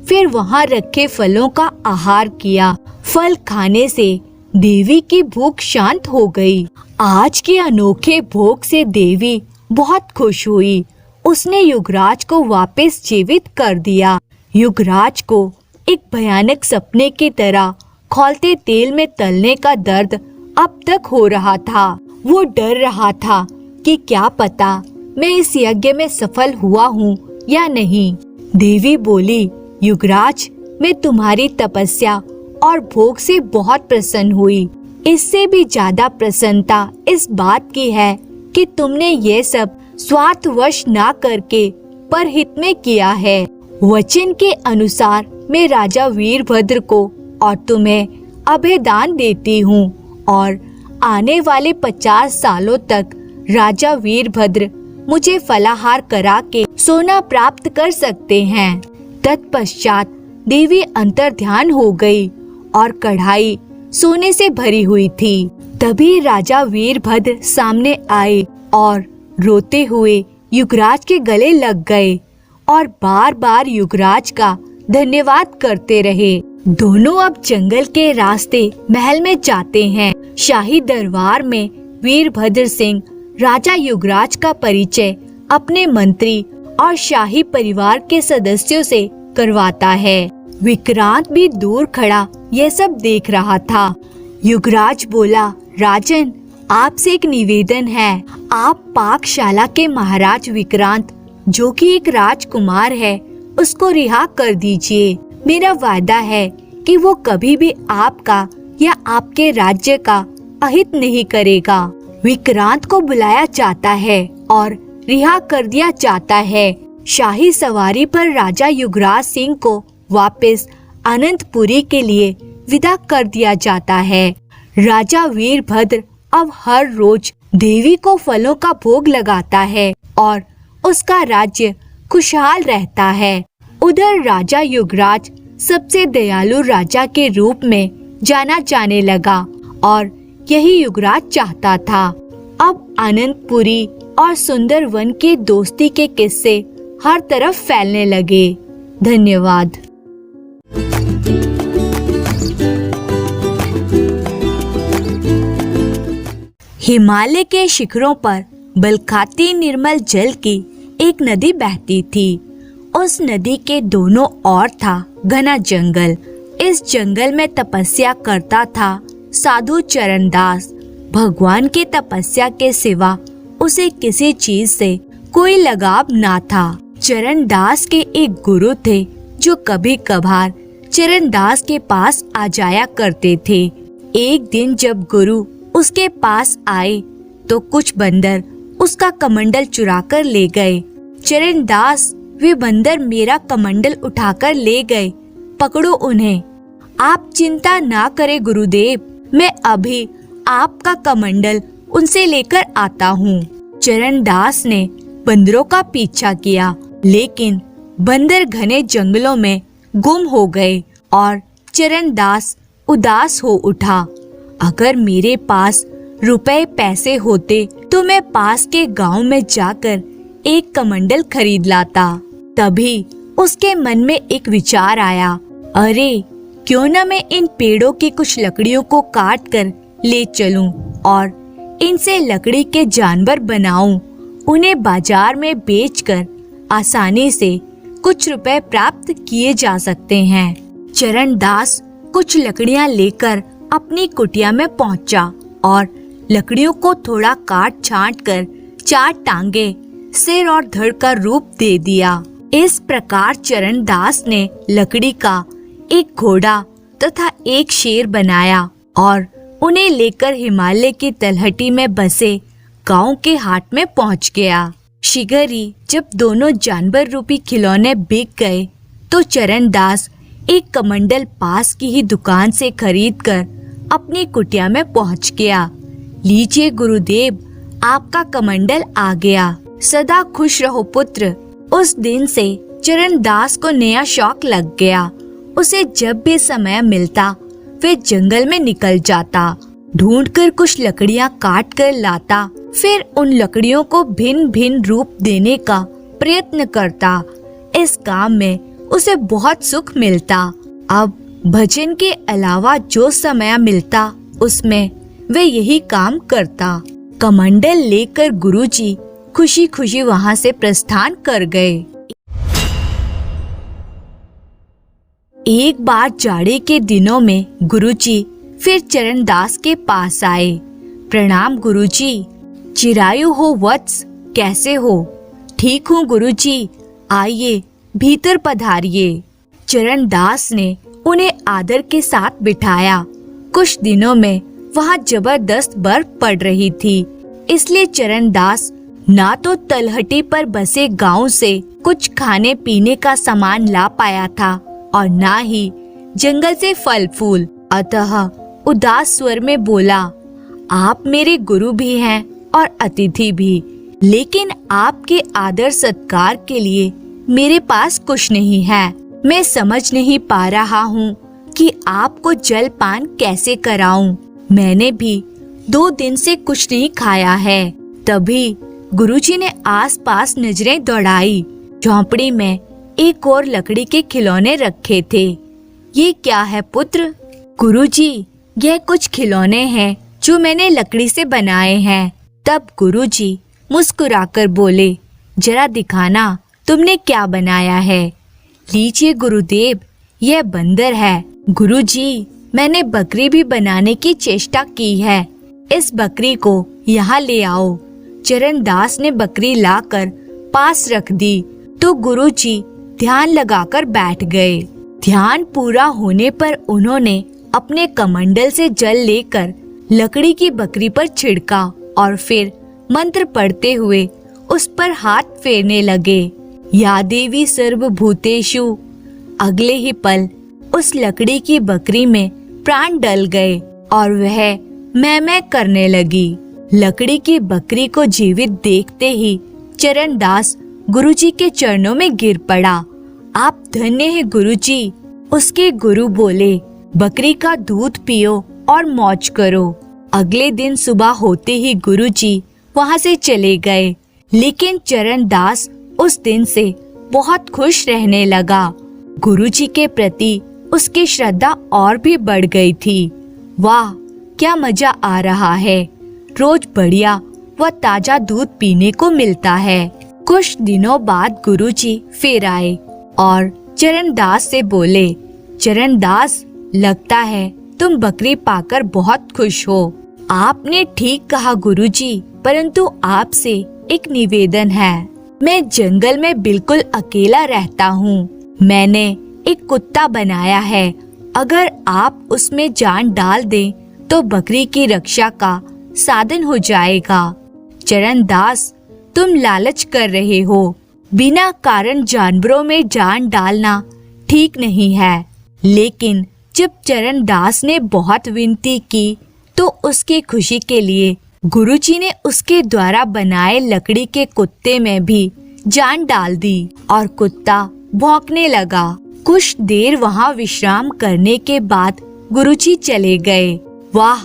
फिर वहाँ रखे फलों का आहार किया। फल खाने से देवी की भूख शांत हो गई। आज के अनोखे भोग से देवी बहुत खुश हुई। उसने युवराज को वापस जीवित कर दिया। युवराज को एक भयानक सपने की तरह खौलते तेल में तलने का दर्द अब तक हो रहा था। वो डर रहा था कि क्या पता मैं इस यज्ञ में सफल हुआ हूँ या नहीं। देवी बोली, युवराज, मैं तुम्हारी तपस्या और भोग से बहुत प्रसन्न हुई। इससे भी ज्यादा प्रसन्नता इस बात की है कि तुमने ये सब स्वार्थवश ना करके परहित में किया है। वचन के अनुसार मैं राजा वीरभद्र को और तुम्हें अभयदान देती हूँ और आने वाले 50 सालों तक राजा वीरभद्र मुझे फलाहार करा के सोना प्राप्त कर सकते हैं। तत्पश्चात देवी अंतर्ध्यान हो गई और कढ़ाई सोने से भरी हुई थी। तभी राजा वीरभद्र सामने आए और रोते हुए युवराज के गले लग गए और बार बार युवराज का धन्यवाद करते रहे। दोनों अब जंगल के रास्ते महल में जाते हैं। शाही दरबार में वीरभद्र सिंह राजा युवराज का परिचय अपने मंत्री और शाही परिवार के सदस्यों से करवाता है। विक्रांत भी दूर खड़ा यह सब देख रहा था। युवराज बोला, राजन, आपसे एक निवेदन है। आप पाकशाला के महाराज विक्रांत, जो कि एक राजकुमार है, उसको रिहा कर दीजिए। मेरा वादा है कि वो कभी भी आपका या आपके राज्य का अहित नहीं करेगा। विक्रांत को बुलाया जाता है और रिहा कर दिया जाता है। शाही सवारी पर राजा युवराज सिंह को वापस अनंतपुरी के लिए विदा कर दिया जाता है। राजा वीरभद्र अब हर रोज देवी को फलों का भोग लगाता है और उसका राज्य खुशहाल रहता है। उधर राजा युवराज सबसे दयालु राजा के रूप में जाना जाने लगा और यही युवराज चाहता था। अब अनंतपुरी और सुंदर वन के दोस्ती के किस्से हर तरफ फैलने लगे। धन्यवाद। हिमालय के शिखरों पर बलखाती निर्मल जल की एक नदी बहती थी। उस नदी के दोनों ओर था घना जंगल। इस जंगल में तपस्या करता था साधु चरणदास। भगवान की तपस्या के सिवा उसे किसी चीज से कोई लगाव ना था। चरणदास के एक गुरु थे जो कभी कभार चरणदास के पास आ जाया करते थे। एक दिन जब गुरु उसके पास आए तो कुछ बंदर उसका कमंडल चुराकर ले गए। चरणदास, वे बंदर मेरा कमंडल उठाकर ले गए, पकड़ो उन्हें। आप चिंता ना करें गुरुदेव, मैं अभी आपका कमंडल उनसे लेकर आता हूँ। चरणदास ने बंदरों का पीछा किया, लेकिन बंदर घने जंगलों में गुम हो गए और चरणदास उदास हो उठा। अगर मेरे पास रुपए पैसे होते तो मैं पास के गांव में जाकर एक कमंडल खरीद लाता। तभी उसके मन में एक विचार आया, अरे क्यों न मैं इन पेड़ों की कुछ लकड़ियों को काट कर ले चलूं और इनसे लकड़ी के जानवर बनाऊं। उन्हें बाजार में बेचकर आसानी से कुछ रुपए प्राप्त किए जा सकते हैं। चरणदास कुछ लकड़ियां लेकर अपनी कुटिया में पहुंचा और लकड़ियों को थोड़ा काट छांट कर 4 टांगे, सिर और धड़ का रूप दे दिया। इस प्रकार चरणदास ने लकड़ी का एक घोड़ा तथा एक शेर बनाया और उन्हें लेकर हिमालय की तलहटी में बसे गांव के हाट में पहुंच गया। शीघ्र ही जब दोनों जानवर रूपी खिलौने बिक गए तो चरणदास एक कमंडल पास की ही दुकान से खरीदकर अपनी कुटिया में पहुंच गया। लीजिए गुरुदेव, आपका कमंडल आ गया। सदा खुश रहो पुत्र। उस दिन से चरणदास को नया शौक लग गया। उसे जब भी समय मिलता वे जंगल में निकल जाता, ढूंढकर कुछ लकड़ियां काट कर लाता, फिर उन लकड़ियों को भिन्न भिन्न रूप देने का प्रयत्न करता। इस काम में उसे बहुत सुख मिलता। अब भजन के अलावा जो समय मिलता उसमें वे यही काम करता। कमंडल लेकर गुरुजी खुशी खुशी वहां से प्रस्थान कर गए। एक बार जाड़े के दिनों में गुरुजी फिर चरणदास के पास आए। प्रणाम गुरुजी। चिरायु हो वत्स, कैसे हो? ठीक हूँ गुरुजी, आइए भीतर पधारिए। चरणदास ने उन्हें आदर के साथ बिठाया। कुछ दिनों में वहाँ जबरदस्त बर्फ पड़ रही थी, इसलिए चरणदास ना तो तलहटी पर बसे गांव से कुछ खाने पीने का सामान ला पाया था और ना ही जंगल से फल फूल। अतः उदास स्वर में बोला, आप मेरे गुरु भी हैं और अतिथि भी, लेकिन आपके आदर सत्कार के लिए मेरे पास कुछ नहीं है। मैं समझ नहीं पा रहा हूँ कि आपको जलपान कैसे कराऊं। मैंने भी 2 दिन से कुछ नहीं खाया है। तभी गुरुजी ने आसपास नजरें दौड़ाई। झोंपड़ी में एक और लकड़ी के खिलौने रखे थे। ये क्या है पुत्र? गुरुजी, यह कुछ खिलौने हैं जो मैंने लकड़ी से बनाए हैं। तब गुरुजी मुस्कुराकर बोले, जरा दिखाना तुमने क्या बनाया है। लीजिए गुरुदेव, यह बंदर है। गुरुजी, मैंने बकरी भी बनाने की चेष्टा की है। इस बकरी को यहाँ ले आओ। चरणदास ने बकरी लाकर पास रख दी तो गुरुजी ध्यान लगाकर बैठ गए। ध्यान पूरा होने पर उन्होंने अपने कमंडल से जल लेकर लकड़ी की बकरी पर छिड़का और फिर मंत्र पढ़ते हुए उस पर हाथ फेरने लगे। या देवी सर्वभूतेषु। अगले ही पल उस लकड़ी की बकरी में प्राण डल गए और वह मैं करने लगी। लकड़ी की बकरी को जीवित देखते ही चरणदास गुरुजी के चरणों में गिर पड़ा। आप धन्य हैं गुरुजी। उसके गुरु बोले, बकरी का दूध पियो और मौज करो। अगले दिन सुबह होते ही गुरुजी वहां से चले गए, लेकिन चरणदास उस दिन से बहुत खुश रहने लगा। गुरुजी के प्रति उसकी श्रद्धा और भी बढ़ गई थी। वाह, क्या मजा आ रहा है। रोज बढ़िया व ताजा दूध पीने को मिलता है। कुछ दिनों बाद गुरुजी फिर आए और चरणदास से बोले, चरणदास, लगता है तुम बकरी पाकर बहुत खुश हो। आपने ठीक कहा गुरुजी, परंतु आपसे एक निवेदन है। मैं जंगल में बिल्कुल अकेला रहता हूँ। मैंने एक कुत्ता बनाया है। अगर आप उसमें जान डाल दें तो बकरी की रक्षा का साधन हो जाएगा। चरणदास, तुम लालच कर रहे हो। बिना कारण जानवरों में जान डालना ठीक नहीं है। लेकिन जब चरणदास ने बहुत विनती की तो उसकी खुशी के लिए गुरुजी ने उसके द्वारा बनाए लकड़ी के कुत्ते में भी जान डाल दी और कुत्ता भौंकने लगा। कुछ देर वहाँ विश्राम करने के बाद गुरुजी चले गए। वाह,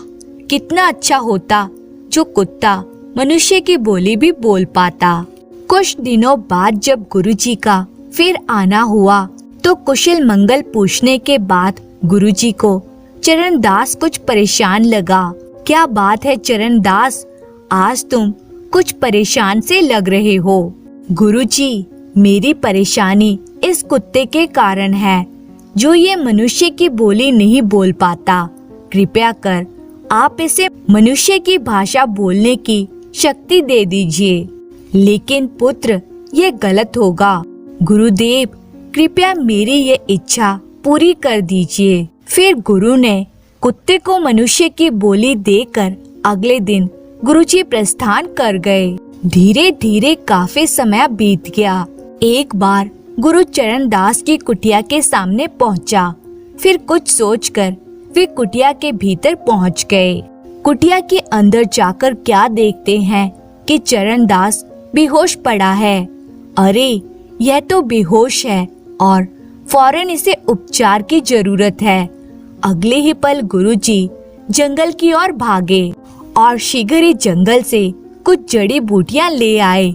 कितना अच्छा होता जो कुत्ता मनुष्य की बोली भी बोल पाता। कुछ दिनों बाद जब गुरुजी का फिर आना हुआ तो कुशल मंगल पूछने के बाद गुरुजी को चरणदास कुछ परेशान लगा। क्या बात है चरणदास, आज तुम कुछ परेशान से लग रहे हो। गुरुजी, मेरी परेशानी इस कुत्ते के कारण है जो ये मनुष्य की बोली नहीं बोल पाता। कृपया कर आप इसे मनुष्य की भाषा बोलने की शक्ति दे दीजिए। लेकिन पुत्र, ये गलत होगा। गुरुदेव, कृपया मेरी ये इच्छा पूरी कर दीजिए। फिर गुरु ने कुत्ते को मनुष्य की बोली देकर अगले दिन गुरुजी प्रस्थान कर गए। धीरे धीरे काफी समय बीत गया। एक बार गुरु चरणदास की कुटिया के सामने पहुंचा। फिर कुछ सोचकर वे कुटिया के भीतर पहुंच गए। कुटिया के अंदर जाकर क्या देखते हैं कि चरणदास बेहोश पड़ा है। अरे, यह तो बेहोश है और फौरन इसे उपचार की जरूरत है। अगले ही पल गुरुजी जंगल की ओर भागे और शीघ्र ही जंगल से कुछ जड़ी बूटियां ले आए।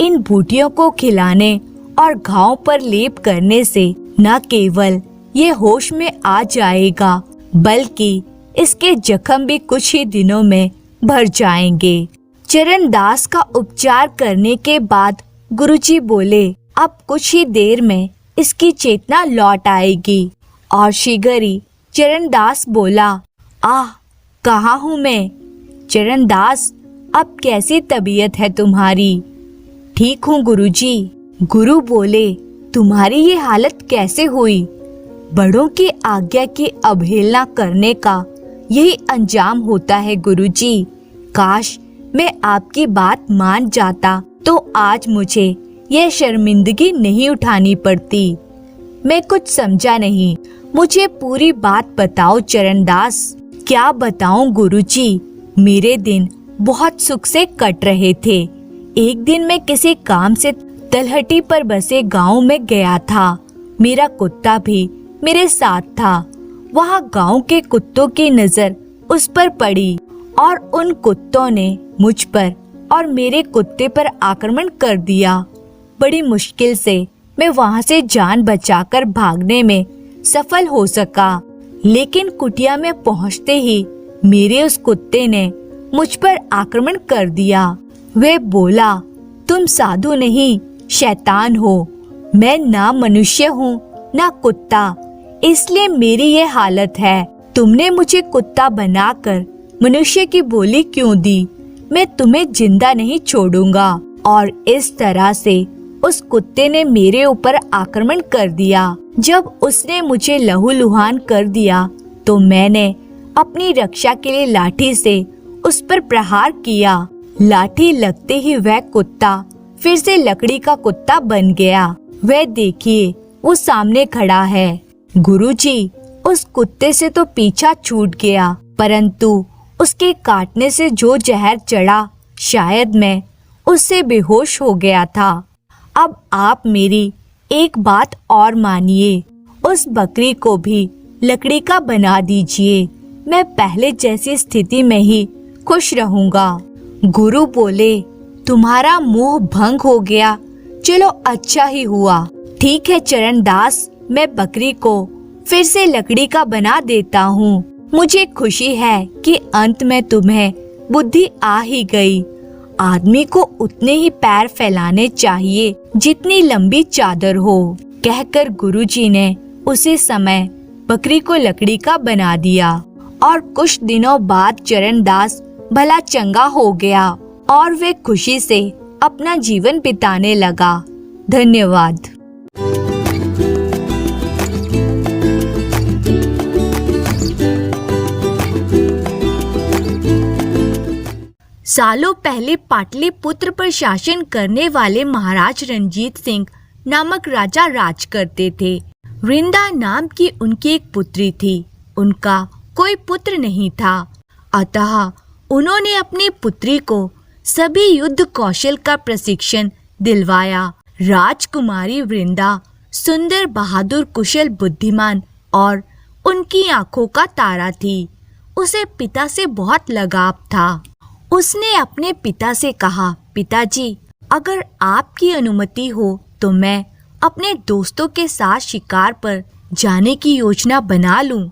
इन बूटियों को खिलाने और घाव पर लेप करने से न केवल ये होश में आ जाएगा, बल्कि इसके जख्म भी कुछ ही दिनों में भर जाएंगे। चरणदास का उपचार करने के बाद गुरुजी बोले, अब कुछ ही देर में इसकी चेतना लौट आएगी। और शीघ्र ही चरणदास बोला, आह, कहाँ हूँ मैं। चरणदास, अब कैसी तबीयत है तुम्हारी। ठीक हूँ गुरुजी। गुरु बोले, तुम्हारी ये हालत कैसे हुई। बड़ों की आज्ञा की अवहेलना करने का यही अंजाम होता है गुरुजी। काश मैं आपकी बात मान जाता तो आज मुझे यह शर्मिंदगी नहीं उठानी पड़ती। मैं कुछ समझा नहीं, मुझे पूरी बात बताओ चरणदास। क्या बताऊं गुरुजी, मेरे दिन बहुत सुख से कट रहे थे। एक दिन मैं किसी काम से तलहटी पर बसे गांव में गया था। मेरा कुत्ता भी मेरे साथ था। वहां गांव के कुत्तों की नजर उस पर पड़ी और उन कुत्तों ने मुझ पर और मेरे कुत्ते पर आक्रमण कर दिया। बड़ी मुश्किल से मैं वहां से जान बचाकर भागने में सफल हो सका, लेकिन कुटिया में पहुंचते ही मेरे उस कुत्ते ने मुझ पर आक्रमण कर दिया। वह बोला, तुम साधु नहीं, शैतान हो। मैं ना मनुष्य हूँ ना कुत्ता, इसलिए मेरी ये हालत है। तुमने मुझे कुत्ता बनाकर मनुष्य की बोली क्यों दी? मैं तुम्हें जिंदा नहीं छोड़ूंगा। और इस तरह से उस कुत्ते ने मेरे ऊपर आक्रमण कर दिया। जब उसने मुझे लहूलुहान कर दिया तो मैंने अपनी रक्षा के लिए लाठी से उस पर प्रहार किया। लाठी लगते ही वह कुत्ता फिर से लकड़ी का कुत्ता बन गया। वह देखिए, वो सामने खड़ा है। गुरुजी, उस कुत्ते से तो पीछा छूट गया, परंतु उसके काटने से जो जहर चढ़ा, शायद मैं उससे बेहोश हो गया था। अब आप मेरी एक बात और मानिए, उस बकरी को भी लकड़ी का बना दीजिए। मैं पहले जैसी स्थिति में ही खुश रहूंगा। गुरु बोले, तुम्हारा मोह भंग हो गया। चलो अच्छा ही हुआ। ठीक है चरणदास, मैं बकरी को फिर से लकड़ी का बना देता हूँ। मुझे खुशी है कि अंत में तुम्हें बुद्धि आ ही गई। आदमी को उतने ही पैर फैलाने चाहिए जितनी लंबी चादर हो। कहकर गुरुजी ने उसी समय बकरी को लकड़ी का बना दिया और कुछ दिनों बाद चरणदास भला चंगा हो गया और वे खुशी से अपना जीवन बिताने लगा। धन्यवाद। सालों पहले पाटलिपुत्र पर शासन करने वाले महाराज रणजीत सिंह नामक राजा राज करते थे। वृंदा नाम की उनकी एक पुत्री थी। उनका कोई पुत्र नहीं था, अतः उन्होंने अपनी पुत्री को सभी युद्ध कौशल का प्रशिक्षण दिलवाया। राजकुमारी वृंदा सुंदर, बहादुर, कुशल, बुद्धिमान और उनकी आंखों का तारा थी। उसे पिता से बहुत लगाव था। उसने अपने पिता से कहा, पिताजी, अगर आपकी अनुमति हो तो मैं अपने दोस्तों के साथ शिकार पर जाने की योजना बना लूं।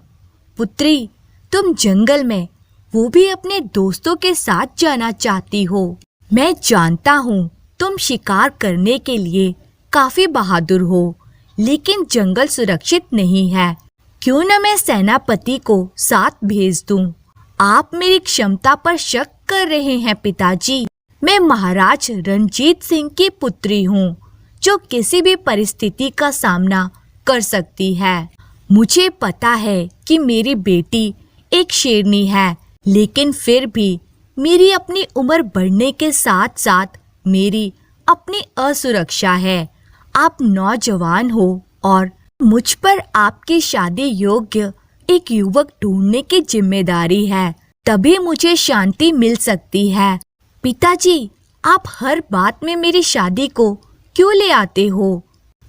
पुत्री, तुम जंगल में, वो भी अपने दोस्तों के साथ जाना चाहती हो। मैं जानता हूँ तुम शिकार करने के लिए काफी बहादुर हो, लेकिन जंगल सुरक्षित नहीं है। क्यों न मैं सेनापति को साथ भेज दूं? आप मेरी क्षमता पर शक कर रहे हैं पिताजी। मैं महाराज रणजीत सिंह की पुत्री हूँ, जो किसी भी परिस्थिति का सामना कर सकती है। मुझे पता है कि मेरी बेटी एक शेरनी है, लेकिन फिर भी मेरी अपनी उम्र बढ़ने के साथ साथ मेरी अपनी असुरक्षा है। आप नौजवान हो और मुझ पर आपकी शादी योग्य एक युवक ढूंढने की जिम्मेदारी है, तभी मुझे शांति मिल सकती है। पिताजी, आप हर बात में मेरी शादी को क्यों ले आते हो?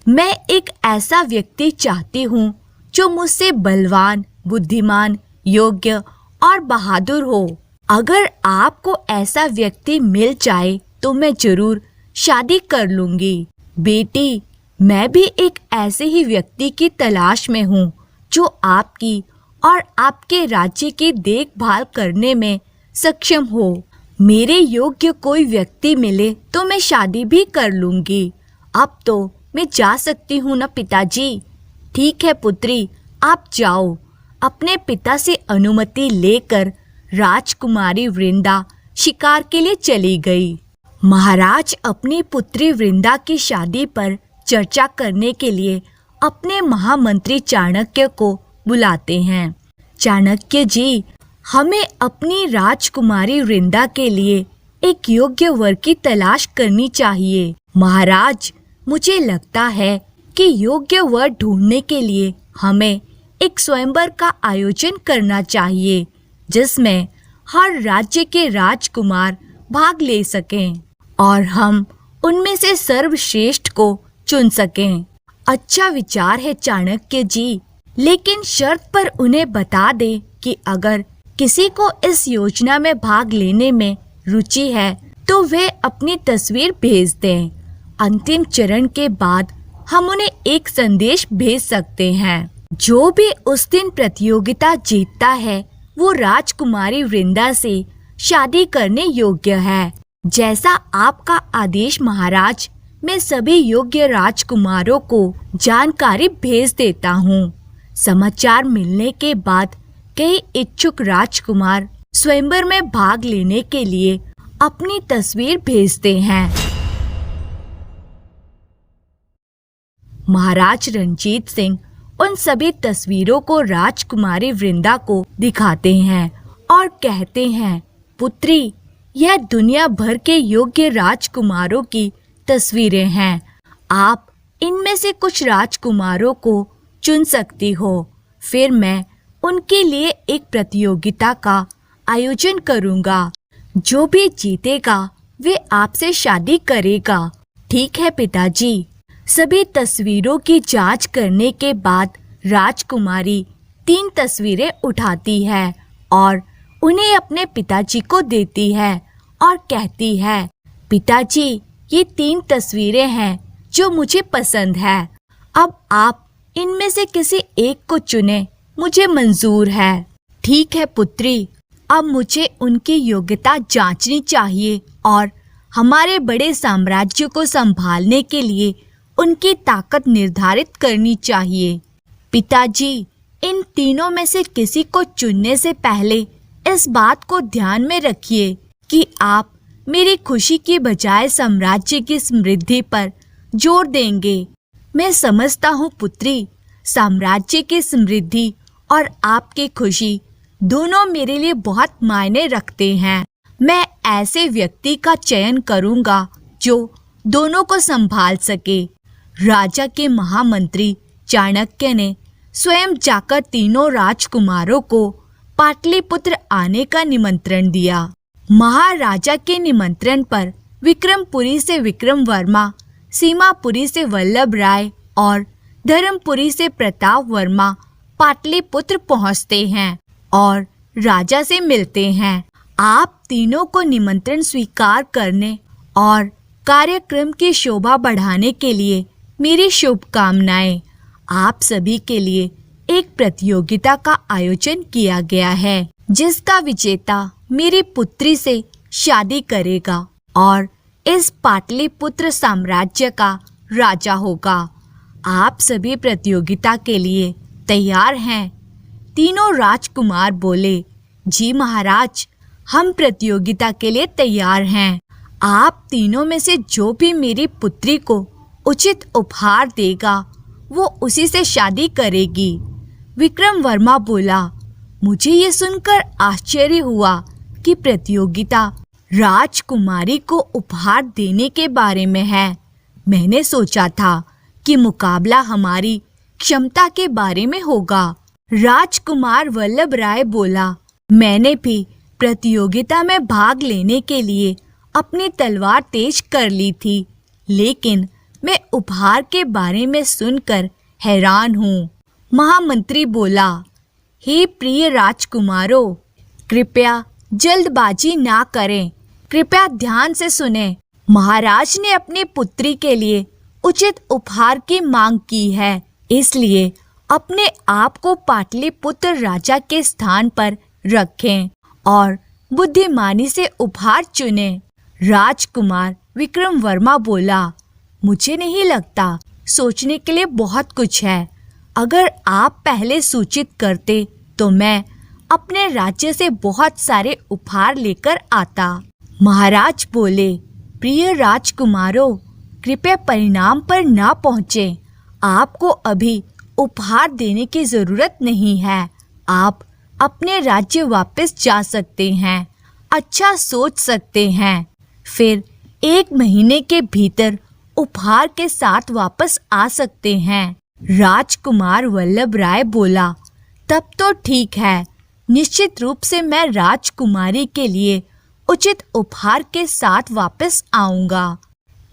मैं एक ऐसा व्यक्ति चाहती हूँ जो मुझसे बलवान, बुद्धिमान, योग्य और बहादुर हो। अगर आपको ऐसा व्यक्ति मिल जाए तो मैं जरूर शादी कर लूंगी। बेटी, मैं भी एक ऐसे ही व्यक्ति की तलाश में हूँ जो आपकी और आपके राज्य की देखभाल करने में सक्षम हो। मेरे योग्य कोई व्यक्ति मिले तो मैं शादी भी कर लूंगी। अब तो मैं जा सकती हूँ ना पिताजी? ठीक है पुत्री, आप जाओ। अपने पिता से अनुमति लेकर राजकुमारी वृंदा शिकार के लिए चली गई। महाराज अपनी पुत्री वृंदा की शादी पर चर्चा करने के लिए अपने महामंत्री चाणक्य को बुलाते हैं। चाणक्य जी, हमें अपनी राजकुमारी वृंदा के लिए एक योग्य वर की तलाश करनी चाहिए। महाराज, मुझे लगता है कि योग्य वर ढूंढने के लिए हमें एक स्वयंवर का आयोजन करना चाहिए, जिसमें हर राज्य के राजकुमार भाग ले सकें और हम उनमें से सर्वश्रेष्ठ को चुन सकें। अच्छा विचार है चाणक्य जी, लेकिन शर्त पर उन्हें बता दें कि अगर किसी को इस योजना में भाग लेने में रुचि है तो वे अपनी तस्वीर भेज दें। अंतिम चरण के बाद हम उन्हें एक संदेश भेज सकते हैं। जो भी उस दिन प्रतियोगिता जीतता है वो राजकुमारी वृंदा से शादी करने योग्य है। जैसा आपका आदेश महाराज, मैं सभी योग्य राजकुमारों को जानकारी भेज देता हूँ। समाचार मिलने के बाद कई इच्छुक राजकुमार स्वयंवर में भाग लेने के लिए अपनी तस्वीर भेजते हैं। महाराज रणजीत सिंह उन सभी तस्वीरों को राजकुमारी वृंदा को दिखाते हैं और कहते हैं, पुत्री, यह दुनिया भर के योग्य राजकुमारों की तस्वीरें हैं। आप इनमें से कुछ राजकुमारों को चुन सकती हो। फिर मैं उनके लिए एक प्रतियोगिता का आयोजन करूंगा। जो भी जीतेगा वे आपसे शादी करेगा। ठीक है पिताजी। सभी तस्वीरों की जांच करने के बाद राजकुमारी 3 तस्वीरें उठाती है और उन्हें अपने पिताजी को देती है और कहती है, पिताजी, ये 3 तस्वीरें हैं जो मुझे पसंद है। अब आप इनमें से किसी एक को चुने, मुझे मंजूर है। ठीक है पुत्री, अब मुझे उनकी योग्यता जांचनी चाहिए और हमारे बड़े साम्राज्य को संभालने के लिए उनकी ताकत निर्धारित करनी चाहिए। पिताजी, इन तीनों में से किसी को चुनने से पहले इस बात को ध्यान में रखिए कि आप मेरी खुशी की बजाय साम्राज्य की समृद्धि पर जोर देंगे। मैं समझता हूँ पुत्री, साम्राज्य की समृद्धि और आपकी खुशी दोनों मेरे लिए बहुत मायने रखते हैं। मैं ऐसे व्यक्ति का चयन करूँगा जो दोनों को संभाल सके। राजा के महामंत्री चाणक्य ने स्वयं जाकर तीनों राजकुमारों को पाटलिपुत्र आने का निमंत्रण दिया। महाराजा के निमंत्रण पर विक्रमपुरी से विक्रम वर्मा, सीमापुरी से वल्लभ राय और धर्मपुरी से प्रताप वर्मा पाटलिपुत्र पहुंचते हैं और राजा से मिलते हैं। आप तीनों को निमंत्रण स्वीकार करने और कार्यक्रम की शोभा बढ़ाने के लिए मेरी शुभकामनाएं। आप सभी के लिए एक प्रतियोगिता का आयोजन किया गया है जिसका विजेता मेरी पुत्री से शादी करेगा और इस पाटलिपुत्र साम्राज्य का राजा होगा। आप सभी प्रतियोगिता के लिए तैयार हैं? तीनों राजकुमार बोले, जी महाराज, हम प्रतियोगिता के लिए तैयार हैं। आप तीनों में से जो भी मेरी पुत्री को उचित उपहार देगा वो उसी से शादी करेगी। विक्रम वर्मा बोला, मुझे ये सुनकर आश्चर्य हुआ कि प्रतियोगिता राजकुमारी को उपहार देने के बारे में है। मैंने सोचा था कि मुकाबला हमारी क्षमता के बारे में होगा। राजकुमार वल्लभ राय बोला, मैंने भी प्रतियोगिता में भाग लेने के लिए अपनी तलवार तेज कर ली थी, लेकिन मैं उपहार के बारे में सुनकर हैरान हूँ। महामंत्री बोला, हे प्रिय राजकुमारों, कृपया जल्दबाजी ना करें। कृपया ध्यान से सुने। महाराज ने अपनी पुत्री के लिए उचित उपहार की मांग की है, इसलिए अपने आप को पाटलिपुत्र राजा के स्थान पर रखें और बुद्धिमानी से उपहार चुनें। राजकुमार विक्रम वर्मा बोला, मुझे नहीं लगता, सोचने के लिए बहुत कुछ है। अगर आप पहले सूचित करते तो मैं अपने राज्य से बहुत सारे उपहार लेकर आता। महाराज बोले, प्रिय राजकुमारों, कृपया परिणाम पर ना पहुँचे। आपको अभी उपहार देने की जरूरत नहीं है। आप अपने राज्य वापस जा सकते हैं, अच्छा सोच सकते हैं, फिर 1 महीने के भीतर उपहार के साथ वापस आ सकते हैं। राजकुमार वल्लभ राय बोला, तब तो ठीक है, निश्चित रूप से मैं राजकुमारी के लिए उचित उपहार के साथ वापस आऊंगा।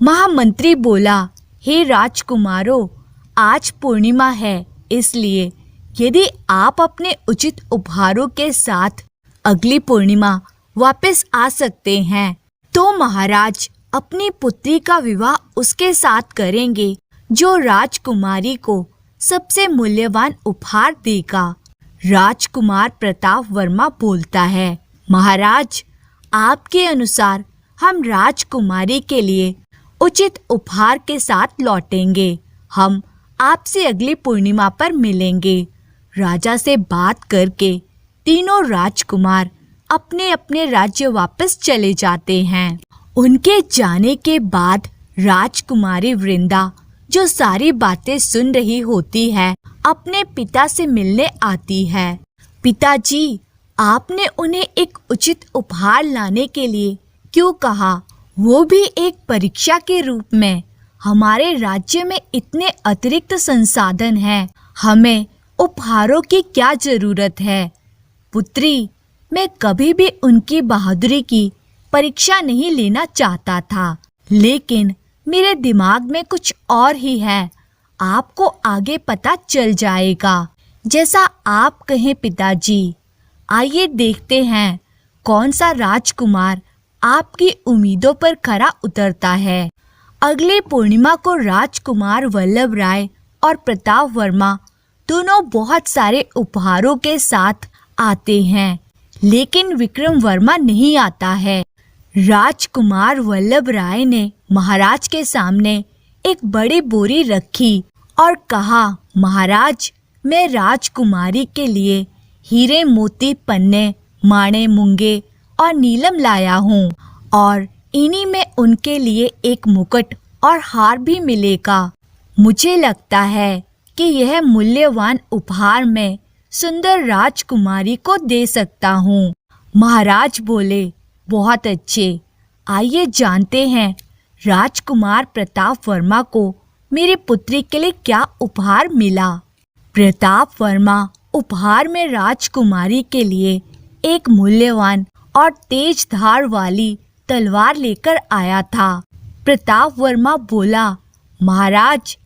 महामंत्री बोला, हे राजकुमारों, आज पूर्णिमा है, इसलिए यदि आप अपने उचित उपहारों के साथ अगली पूर्णिमा वापस आ सकते हैं तो महाराज अपनी पुत्री का विवाह उसके साथ करेंगे जो राजकुमारी को सबसे मूल्यवान उपहार देगा। राजकुमार प्रताप वर्मा बोलता है, महाराज, आपके अनुसार हम राजकुमारी के लिए उचित उपहार के साथ लौटेंगे। हम आपसे अगली पूर्णिमा पर मिलेंगे। राजा से बात करके तीनों राजकुमार अपने अपने राज्य वापस चले जाते हैं। उनके जाने के बाद राजकुमारी वृंदा, जो सारी बातें सुन रही होती है, अपने पिता से मिलने आती है। पिताजी, आपने उन्हें एक उचित उपहार लाने के लिए क्यों कहा, वो भी एक परीक्षा के रूप में? हमारे राज्य में इतने अतिरिक्त संसाधन हैं, हमें उपहारों की क्या जरूरत है? पुत्री, मैं कभी भी उनकी बहादुरी की परीक्षा नहीं लेना चाहता था, लेकिन मेरे दिमाग में कुछ और ही है। आपको आगे पता चल जाएगा। जैसा आप कहें पिताजी। आइए देखते हैं कौन सा राजकुमार आपकी उम्मीदों पर खरा उतरता है। अगली पूर्णिमा को राजकुमार वल्लभ राय और प्रताप वर्मा दोनों बहुत सारे उपहारों के साथ आते हैं, लेकिन विक्रम वर्मा नहीं आता है। राजकुमार वल्लभ राय ने महाराज के सामने एक बड़ी बोरी रखी और कहा, महाराज, मैं राजकुमारी के लिए हीरे मोती पन्ने माणे मूंगे और नीलम लाया हूँ, और इन्हीं में उनके लिए एक मुकुट और हार भी मिलेगा। मुझे लगता है कि यह मूल्यवान उपहार मैं सुंदर राजकुमारी को दे सकता हूँ। महाराज बोले, बहुत अच्छे। आइए जानते हैं राजकुमार प्रताप वर्मा को मेरी पुत्री के लिए क्या उपहार मिला। प्रताप वर्मा उपहार में राजकुमारी के लिए एक मूल्यवान और तेज धार वाली तलवार लेकर आया था। प्रताप वर्मा बोला, महाराज,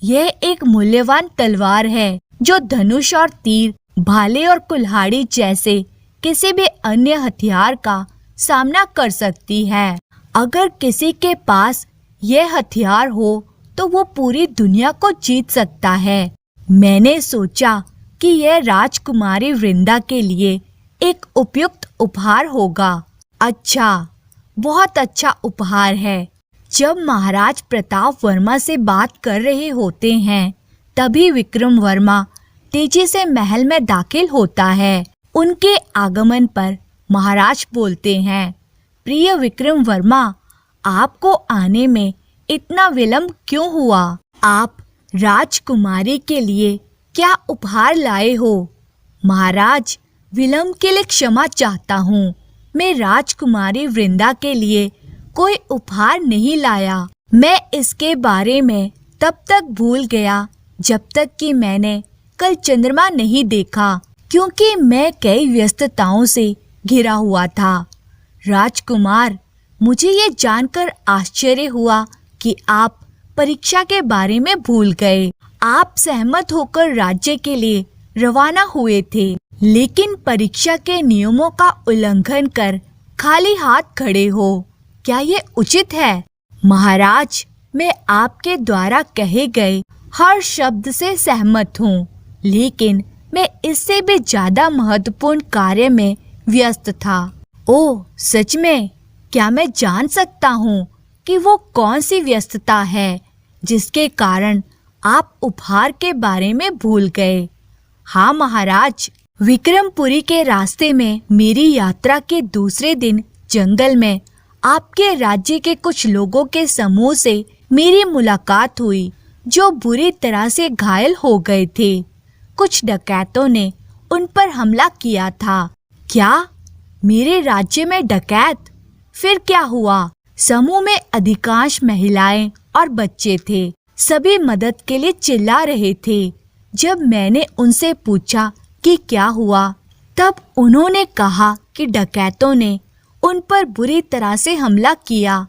यह एक मूल्यवान तलवार है जो धनुष और तीर, भाले और कुल्हाड़ी जैसे किसी भी अन्य हथियार का सामना कर सकती है। अगर किसी के पास यह हथियार हो तो वो पूरी दुनिया को जीत सकता है। मैंने सोचा कि यह राजकुमारी वृंदा के लिए एक उपयुक्त उपहार होगा। अच्छा, बहुत अच्छा उपहार है। जब महाराज प्रताप वर्मा से बात कर रहे होते हैं, तभी विक्रम वर्मा तेजी से महल में दाखिल होता है। उनके आगमन पर महाराज बोलते हैं, प्रिय विक्रम वर्मा, आपको आने में इतना विलंब क्यों हुआ? आप राजकुमारी के लिए क्या उपहार लाए हो? महाराज, विलंब के लिए क्षमा चाहता हूँ। मैं राजकुमारी वृंदा के लिए कोई उपहार नहीं लाया। मैं इसके बारे में तब तक भूल गया जब तक कि मैंने कल चंद्रमा नहीं देखा, क्योंकि मैं कई व्यस्तताओं से घिरा हुआ था। राजकुमार, मुझे ये जानकर आश्चर्य हुआ कि आप परीक्षा के बारे में भूल गए। आप सहमत होकर राज्य के लिए रवाना हुए थे, लेकिन परीक्षा के नियमों का उल्लंघन कर खाली हाथ खड़े हो। क्या ये उचित है? महाराज, मैं आपके द्वारा कहे गए हर शब्द से सहमत हूँ, लेकिन मैं इससे भी ज्यादा महत्वपूर्ण कार्य में व्यस्त था। ओह, सच में? क्या मैं जान सकता हूँ कि वो कौन सी व्यस्तता है जिसके कारण आप उपहार के बारे में भूल गए? हाँ महाराज, विक्रमपुरी के रास्ते में मेरी यात्रा के दूसरे दिन जंगल में आपके राज्य के कुछ लोगों के समूह से मेरी मुलाकात हुई, जो बुरी तरह से घायल हो गए थे। कुछ डकैतों ने उन पर हमला किया था। क्या? मेरे राज्य में डकैत? फिर क्या हुआ? समूह में अधिकांश महिलाएं और बच्चे थे। सभी मदद के लिए चिल्ला रहे थे। जब मैंने उनसे पूछा कि क्या हुआ, तब उन्होंने कहा कि डकैतों ने उन पर बुरी तरह से हमला किया।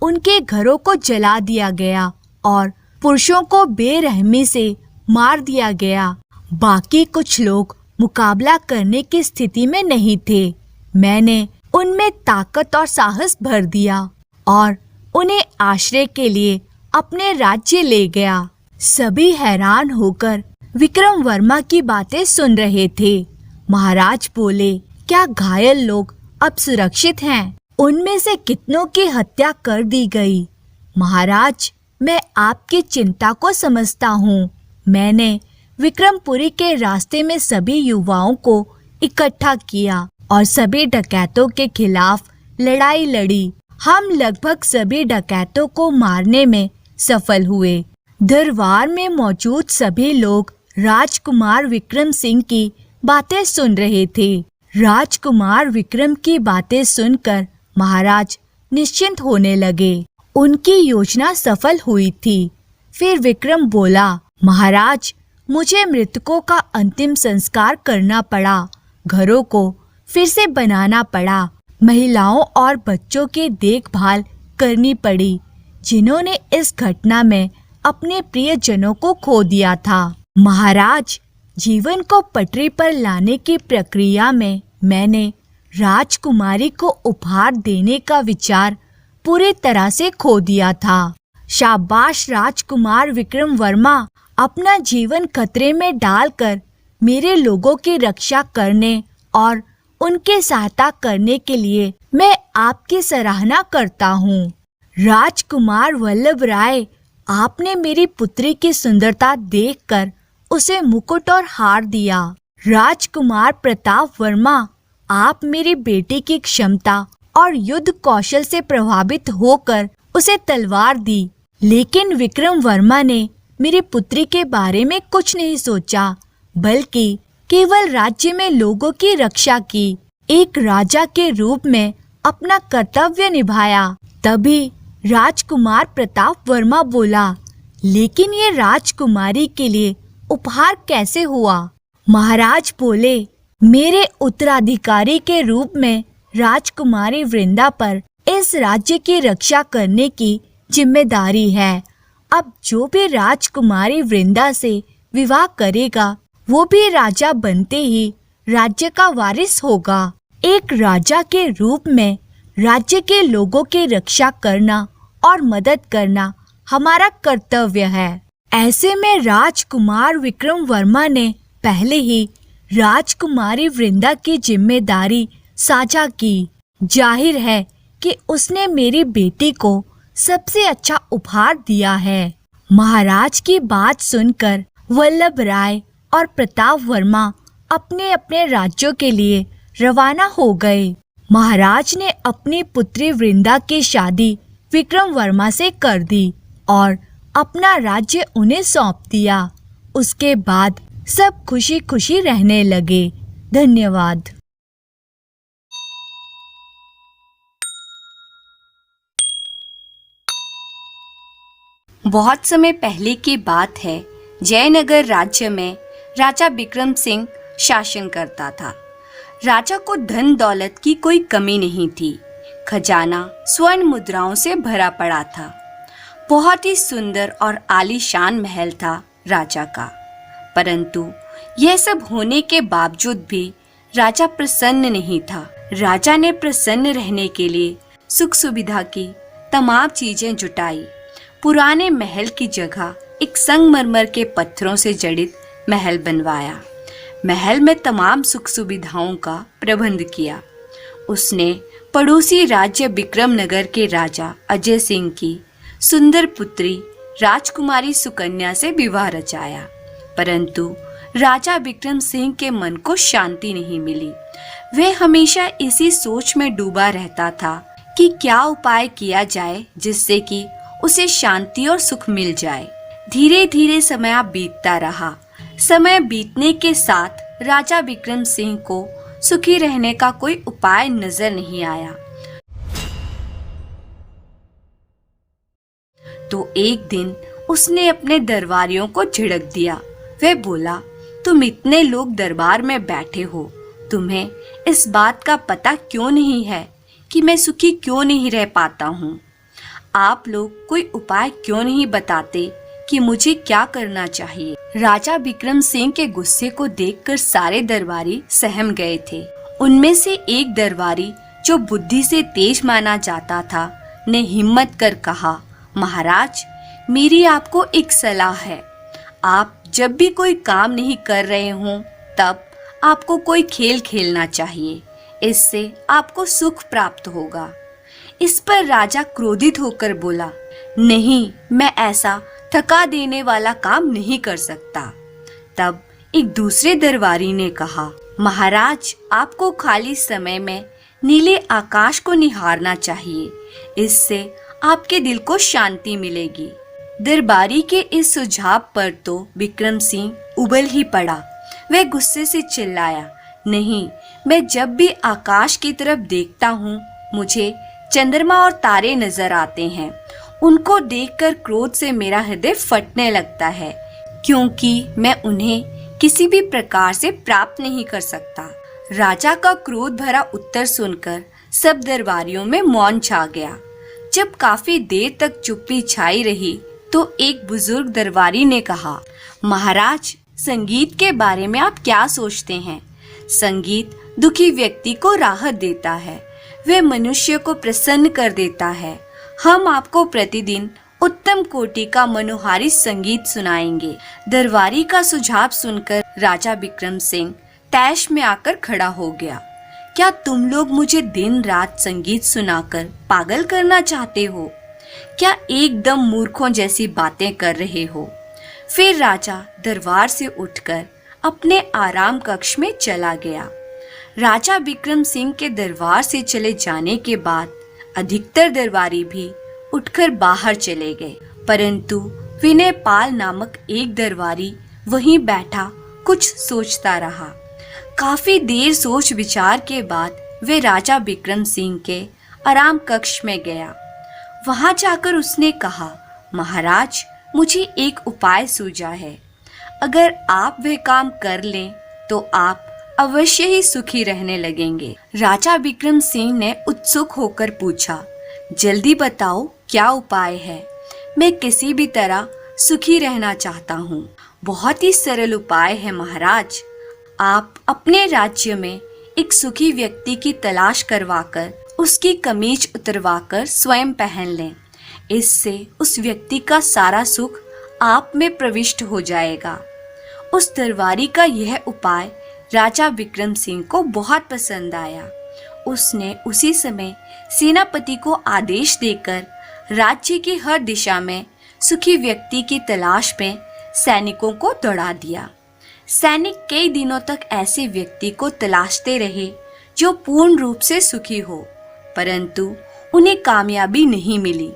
उनके घरों को जला दिया गया और पुरुषों को बेरहमी से मार दिया गया। बाकी कुछ लोग मुकाबला करने की स्थिति में नहीं थे। मैंने उनमें ताकत और साहस भर दिया और उन्हें आश्रय के लिए अपने राज्य ले गया। सभी हैरान होकर विक्रम वर्मा की बातें सुन रहे थे। महाराज बोले, क्या घायल लोग अब सुरक्षित हैं? उनमें से कितनों की हत्या कर दी गई? महाराज, मैं आपकी चिंता को समझता हूँ। मैंने विक्रमपुरी के रास्ते में सभी युवाओं को इकट्ठा किया और सभी डकैतों के खिलाफ लड़ाई लड़ी। हम लगभग सभी डकैतों को मारने में सफल हुए। दरबार में मौजूद सभी लोग राजकुमार विक्रम सिंह की बातें सुन रहे थे। राजकुमार विक्रम की बातें सुनकर महाराज निश्चिंत होने लगे। उनकी योजना सफल हुई थी। फिर विक्रम बोला, महाराज, मुझे मृतकों का अंतिम संस्कार करना पड़ा, घरों को फिर से बनाना पड़ा, महिलाओं और बच्चों की देखभाल करनी पड़ी, जिन्होंने इस घटना में अपने प्रियजनों को खो दिया था। महाराज, जीवन को पटरी पर लाने की प्रक्रिया में मैंने राजकुमारी को उपहार देने का विचार पूरी तरह से खो दिया था। शाबाश राजकुमार विक्रम वर्मा, अपना जीवन खतरे में डालकर मेरे लोगों की रक्षा करने और उनकी सहायता करने के लिए मैं आपकी सराहना करता हूँ। राजकुमार वल्लभ राय, आपने मेरी पुत्री की सुंदरता देखकर उसे मुकुट और हार दिया। राजकुमार प्रताप वर्मा, आप मेरी बेटी की क्षमता और युद्ध कौशल से प्रभावित होकर उसे तलवार दी, लेकिन विक्रम वर्मा ने मेरी पुत्री के बारे में कुछ नहीं सोचा, बल्कि केवल राज्य में लोगों की रक्षा की। एक राजा के रूप में अपना कर्तव्य निभाया। तभी राजकुमार प्रताप वर्मा बोला, लेकिन ये राजकुमारी के लिए उपहार कैसे हुआ? महाराज बोले, मेरे उत्तराधिकारी के रूप में राजकुमारी वृंदा पर इस राज्य की रक्षा करने की जिम्मेदारी है। अब जो भी राजकुमारी वृंदा से विवाह करेगा, वो भी राजा बनते ही राज्य का वारिस होगा। एक राजा के रूप में राज्य के लोगों की रक्षा करना और मदद करना हमारा कर्तव्य है। ऐसे में राजकुमार विक्रम वर्मा ने पहले ही राजकुमारी वृंदा की जिम्मेदारी साझा की। जाहिर है कि उसने मेरी बेटी को सबसे अच्छा उपहार दिया है। महाराज की बात सुनकर वल्लभ राय और प्रताप वर्मा अपने अपने राज्यों के लिए रवाना हो गए। महाराज ने अपनी पुत्री वृंदा की शादी विक्रम वर्मा से कर दी और अपना राज्य उन्हें सौंप दिया। उसके बाद सब खुशी खुशी रहने लगे। धन्यवाद। बहुत समय पहले की बात है। जयनगर राज्य में राजा विक्रम सिंह शासन करता था। राजा को धन दौलत की कोई कमी नहीं थी। खजाना स्वर्ण मुद्राओं से भरा पड़ा था। बहुत ही सुंदर और आलीशान महल था राजा का। परंतु यह सब होने के बावजूद भी राजा प्रसन्न नहीं था। राजा ने प्रसन्न रहने के लिए सुख सुविधा की तमाम चीजें जुटाई। पुराने महल की जगह एक संगमरमर के पत्थरों से जड़ित महल बनवाया। महल में तमाम सुख सुविधाओं का प्रबंध किया। उसने पड़ोसी राज्य विक्रमनगर के राजा अजय सिंह की सुंदर पुत्री राजकुमारी सुकन्या से विवाह रचाया। परंतु राजा विक्रम सिंह के मन को शांति नहीं मिली। वह हमेशा इसी सोच में डूबा रहता था कि क्या उपाय किया जाए जिससे कि उसे शांति और सुख मिल जाए। धीरे धीरे समय बीतता रहा। समय बीतने के साथ राजा विक्रम सिंह को सुखी रहने का कोई उपाय नजर नहीं आया। तो एक दिन उसने अपने दरबारियों को झिड़क दिया। वह बोला, तुम इतने लोग दरबार में बैठे हो, तुम्हें इस बात का पता क्यों नहीं है कि मैं सुखी क्यों नहीं रह पाता हूँ? आप लोग कोई उपाय क्यों नहीं बताते कि मुझे क्या करना चाहिए? राजा विक्रम सिंह के गुस्से को देखकर सारे दरबारी सहम गए थे। उनमें से एक दरबारी जो बुद्धि से तेज माना जाता था ने हिम्मत कर कहा, महाराज, मेरी आपको एक सलाह है। आप जब भी कोई काम नहीं कर रहे हों तब आपको कोई खेल खेलना चाहिए। इससे आपको सुख प्राप्त होगा। इस पर राजा क्रोधित होकर बोला, नहीं, मैं ऐसा थका देने वाला काम नहीं कर सकता। तब एक दूसरे दरबारी ने कहा, महाराज, आपको खाली समय में नीले आकाश को निहारना चाहिए, इससे आपके दिल को शांति मिलेगी। दरबारी के इस सुझाव पर तो विक्रम सिंह उबल ही पड़ा। वह गुस्से से चिल्लाया, नहीं, मैं जब भी आकाश की तरफ देखता हूँ मुझे चंद्रमा और तारे नजर आते हैं। उनको देखकर क्रोध से मेरा हृदय फटने लगता है, क्योंकि मैं उन्हें किसी भी प्रकार से प्राप्त नहीं कर सकता। राजा का क्रोध भरा उत्तर सुनकर सब दरबारियों में मौन छा गया। जब काफी देर तक चुप्पी छाई रही तो एक बुजुर्ग दरबारी ने कहा, महाराज, संगीत के बारे में आप क्या सोचते हैं? संगीत दुखी व्यक्ति को राहत देता है, वह मनुष्य को प्रसन्न कर देता है। हम आपको प्रतिदिन उत्तम कोटि का मनोहारी संगीत सुनाएंगे। दरबारी का सुझाव सुनकर राजा विक्रम सिंह तैश में आकर खड़ा हो गया। क्या तुम लोग मुझे दिन रात संगीत सुनाकर पागल करना चाहते हो? क्या एकदम मूर्खों जैसी बातें कर रहे हो? फिर राजा दरबार से उठकर अपने आराम कक्ष में चला गया। राजा विक्रम सिंह के दरबार से चले जाने के बाद अधिकतर दरबारी भी उठकर बाहर चले गए, परंतु विनय पाल नामक एक दरबारी वहीं बैठा कुछ सोचता रहा। काफी देर सोच विचार के बाद वे राजा विक्रम सिंह के आराम कक्ष में गया। वहां जाकर उसने कहा, महाराज, मुझे एक उपाय सूझा है। अगर आप वह काम कर लें तो आप अवश्य ही सुखी रहने लगेंगे। राजा विक्रम सिंह ने उत्सुक होकर पूछा, जल्दी बताओ क्या उपाय है? मैं किसी भी तरह सुखी रहना चाहता हूँ। बहुत ही सरल उपाय है महाराज। आप अपने राज्य में एक सुखी व्यक्ति की तलाश करवाकर उसकी कमीज उतरवाकर स्वयं पहन लें। इससे उस व्यक्ति का सारा सुख आप में प्रविष्ट हो जाएगा। उस दरबारी का यह उपाय राजा विक्रम सिंह को बहुत पसंद आया। उसने उसी समय सेनापति को आदेश देकर राज्य की हर दिशा में सुखी व्यक्ति की तलाश में सैनिकों को दौड़ा दिया। सैनिक कई दिनों तक ऐसे व्यक्ति को तलाशते रहे जो पूर्ण रूप से सुखी हो, परंतु उन्हें कामयाबी नहीं मिली।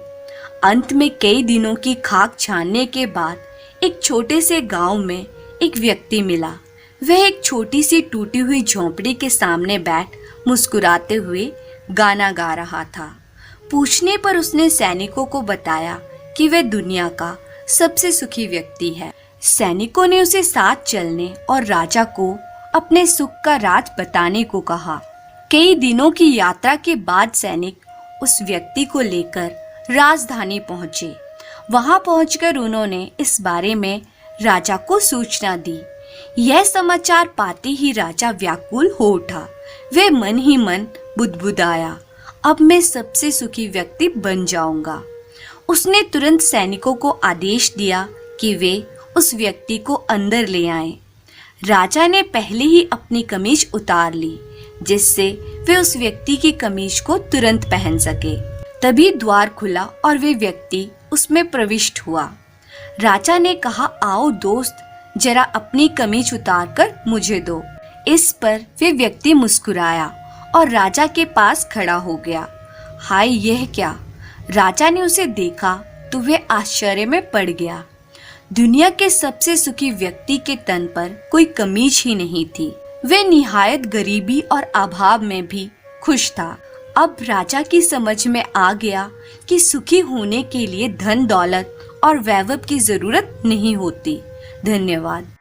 अंत में कई दिनों की खाक छानने के बाद एक छोटे से गांव में एक व्यक्ति मिला। वह एक छोटी सी टूटी हुई झोंपड़ी के सामने बैठ मुस्कुराते हुए गाना गा रहा था। पूछने पर उसने सैनिकों को बताया कि वह दुनिया का सबसे सुखी व्यक्ति है। सैनिकों ने उसे साथ चलने और राजा को अपने सुख का राज बताने को कहा। कई दिनों की यात्रा के बाद सैनिक उस व्यक्ति को लेकर राजधानी पहुंचे। वहां पहुंचकर उन्होंने इस बारे में राजा को सूचना दी। यह समाचार पाते ही राजा व्याकुल हो उठा। वह मन ही मन बुदबुदाया, अब मैं सबसे सुखी व्यक्ति बन जाऊंगा। उसने तुरंत सैनिकों को आदेश दिया कि वे उस व्यक्ति को अंदर ले आए। राजा ने पहले ही अपनी कमीज उतार ली, जिससे वे उस व्यक्ति की कमीज को तुरंत पहन सके। तभी द्वार खुला और वे व्यक्ति उसमें प्रविष्ट हुआ। राजा ने कहा, आओ दोस्त, जरा अपनी कमीज उतार कर मुझे दो। इस पर वे व्यक्ति मुस्कुराया और राजा के पास खड़ा हो गया। हाय, यह क्या? राजा ने उसे देखा तो वह आश्चर्य में पड़ गया। दुनिया के सबसे सुखी व्यक्ति के तन पर कोई कमीज ही नहीं थी। वह निहायत गरीबी और अभाव में भी खुश था। अब राजा की समझ में आ गया कि सुखी होने के लिए धन दौलत और वैभव की जरूरत नहीं होती। धन्यवाद।